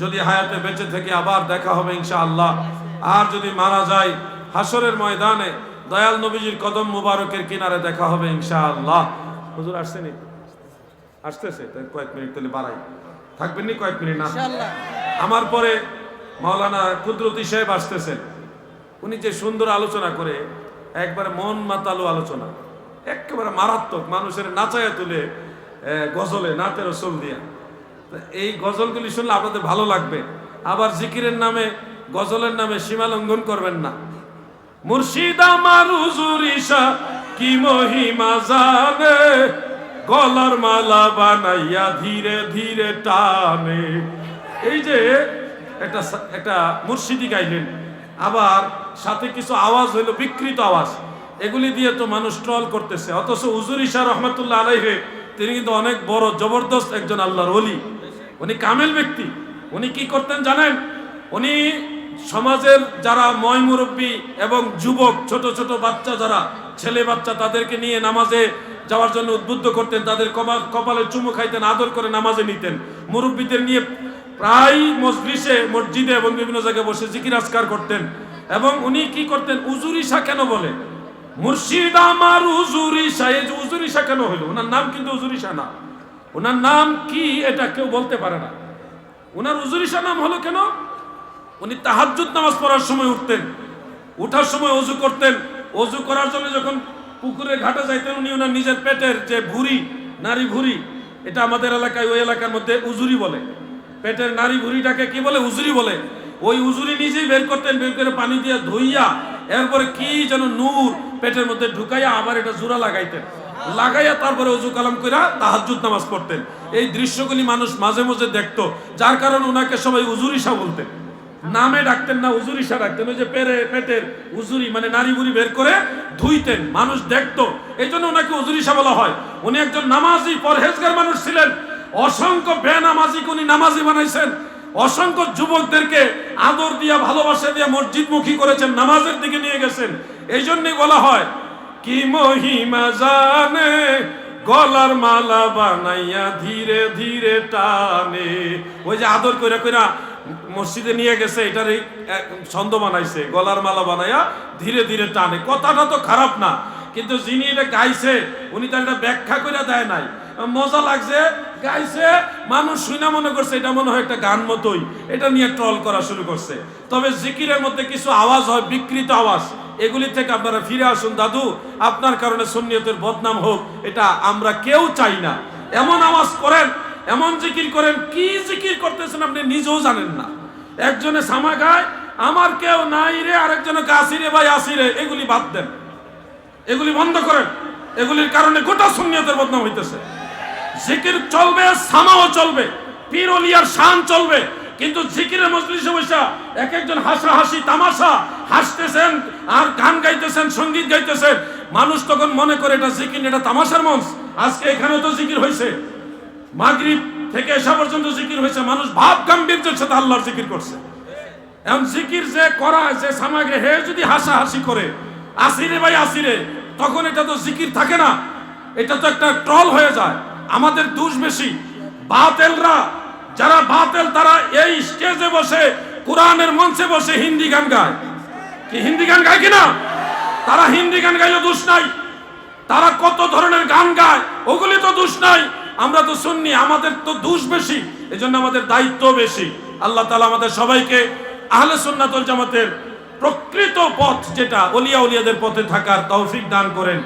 যদি হায়াতে বেঁচে থেকে আবার দেখা হবে ইনশাআল্লাহ, আর যদি মারা যায় হাসরের ময়দানে দয়াল নবীজির কদম মুবারকের কিনারে দেখা হবে ইনশাআল্লাহ। হুজুর আসছেন? আসতেছে, কয়েক মিনিট তাহলে বাড়াই, থাকবেন নি কয়েক মিনিট না? আমার পরে মাওলানা কুদরতি সাহেব আসতেছেন। উনি যে সুন্দর আলোচনা করে, একবারে মন মাতালো আলোচনা, একেবারে মারাত্মক, মানুষের নাচায়া তুলে গজলে নাতে রসুল দিয়া। এই গজলগুলি শুনলে আপনাদের ভালো লাগবে। আবার জিকিরের নামে গজলের নামে সীমা লঙ্ঘন করবেন না। মুর্শিদ আমার হুজুর ঈশা কি মহিমা জানে, গলার মালা বানাইয়া ধীরে ধীরে টানে। এই যে একটা মুর্শিদি গাইলেন, আবার সাথে কিছু আওয়াজ হইলো বিকৃত আওয়াজ, এগুলি দিয়ে তো মানুষ ট্রল করতেছে। অথচ হুজুর ঈশা রহমাতুল্লাহ আলাইহি তিনি কিন্তু অনেক বড় জবরদস্ত একজন আল্লাহর ওলি, উনি কামেল ব্যক্তি। উনি কি করতেন জানেন? উনি সমাজের যারা ময় মুরব্বী এবং যুবক, ছোট ছোট বাচ্চা, যারা ছেলে বাচ্চা, তাদেরকে নিয়ে নামাজে যাওয়ার জন্য উদ্বুদ্ধ করতেন, তাদের কপালে চুমু খাইতেন, আদর করে নামাজে নিতেন। মুরব্বীদের নিয়ে প্রায় মজলিসে, মসজিদে এবং বিভিন্ন জায়গায় বসে জিকির আজকার করতেন। এবং উনি কি করতেন? হুজুর ঈশা কেন বলে? মুর্শিদ আমার হুজুর ঈশা, এই যে হুজুর ঈশা কেন হইল? ওনার নাম কিন্তু হুজুর ঈশা না। ওনার নাম কি এটা কেউ বলতে পারে না। ওনার হুজুর ঈশা নাম হলো কেন? উনি তাহাজ্জুদ নামাজ পড়ার সময় উঠতেন, উঠার সময় ওযু করতেন, ওযু করার জন্য যখন পুকুরের ঘাটে যাইতেন, উনি ওনার নিজের পেটের যে ভুঁড়ি, নারী ভুঁড়ি, এটা আমাদের এলাকায় ওই এলাকার মধ্যে উজুরি বলে, পেটের নারী ভুঁড়িটাকে কি বলে? উজুরি বলে। ওই উজুরি নিজেই বের করতেন, বের করে পানি দিয়ে ধুইয়া এরপরে কি যেন নূর পেটের মধ্যে ঢুকাইয়া আবার এটা জোড়া লাগাইতেন, লাগাইয়া তারপরে ওযু কালাম কইরা তাহাজ্জুদ নামাজ পড়তেন। এই দৃশ্যগুলি মানুষ মাঝে মাঝে দেখতো, যার কারণে ওনাকে সবাই হুজুর ঈশা বলতেন, নামে ডাকতেন না, হুজুর ঈশা ডাকতেন। ওই যে পেটের হুজুরি মানে নারী বুড়ি বের করে ধুইতেন, মানুষ দেখতো, এই জন্য ওনাকে হুজুর ঈশা বলা হয়। উনি একজন নামাজি পরহেজগার মানুষ ছিলেন। অসংখ্য বেনামাজিকে উনি নামাজি বানাইছেন, অসংখ্য যুবকদেরকে আদর দিয়া ভালোবাসা দিয়া মসজিদমুখী করেছেন, নামাজের দিকে নিয়ে গেছেন। এই জন্যই বলা হয় কি মহিমা জানে, গলার মালা বানাইয়া ধীরে ধীরে টানে। ওই যে আদর কইরা কইরা মসজিদে নিয়ে গেছে, এটারই ছন্দ বানাইছে, গলার মালা বানাইয়া ধীরে ধীরে টানে। কথাটা তো খারাপ না, কিন্তু যিনি এটা গাইছে উনি তো একটা ব্যাখ্যা করে দেয় নাই। মজা লাগছে, গাইছে, মানুষ শুনে মনে করছে এটা মনে হয় একটা গান মতোই, এটা নিয়ে ট্রল করা শুরু করছে। তবে জিকিরের মধ্যে কিছু আওয়াজ হয়, বিকৃত আওয়াজ, এগুলি থেকে আপনারা ফিরে আসুন। দাদু, আপনার কারণে সুন্নিয়তের বদনাম হোক, এটা আমরা কেউ চাই না। এমন আওয়াজ করেন, এমন জিকির করেন, কি জিকির করতেছেন আপনি নিজেও জানেন না। একজনে সামা গায়, আমার কেউ নাই রে, আরেকজনে আসিরে ভাই আসিরে, এগুলি বাদ দেন, এগুলি বন্ধ করেন। এগুলির কারণে গোটা সুন্নিয়তের বদনাম হইতেছে। জিকির চলবে, সামাও চলবে, পীর ওলিয়ার শান চলবে, কিন্তু জিকিরের মজলিসে বসে এক একজন হাসাহাসি তামাশা, হাসতেছেন আর গান গাইতেছেন, সঙ্গীত গাইতেছেন, মানুষ তখন মনে করে এটা জিকির, এটা তামাশার মঞ্চ। আজকে এখানেও তো জিকির হয়েছে, মাগরিব থেকে এসা পর্যন্ত জিকির হয়েছে, মানুষ ভাব গাম্ভীর্যের সাথে আল্লাহর জিকির করছে। এখন জিকির যে করা, যে সামাগে হে যদি হাসাহাসি করে আসিরে ভাই আসিরে, তখন এটা তো জিকির থাকে না, এটা তো একটা ট্রল হয়ে যায়। আমাদের দোষ বেশি, বাতেলরা যারা বাতেল, তারা এই স্টেজে বসে, কোরআনের মঞ্চে বসে হিন্দি গান গায়। কি হিন্দি গান গায় কিনা? তারা হিন্দি গান গাইলে দোষ নাই, তারা কত ধরনের গান গায়, ওগুলি তো দোষ নাই। আমরা তো সুন্নি, আমাদের তো দোষ বেশি, এজন্য আমাদের দায়িত্ব বেশি। আল্লাহ তাআলা আমাদের সবাইকে আহলে সুন্নাত ওয়াল জামাতের প্রকৃত পথ, যেটা ওলিয়া উলিয়াদের পথে থাকার তৌফিক দান করেন।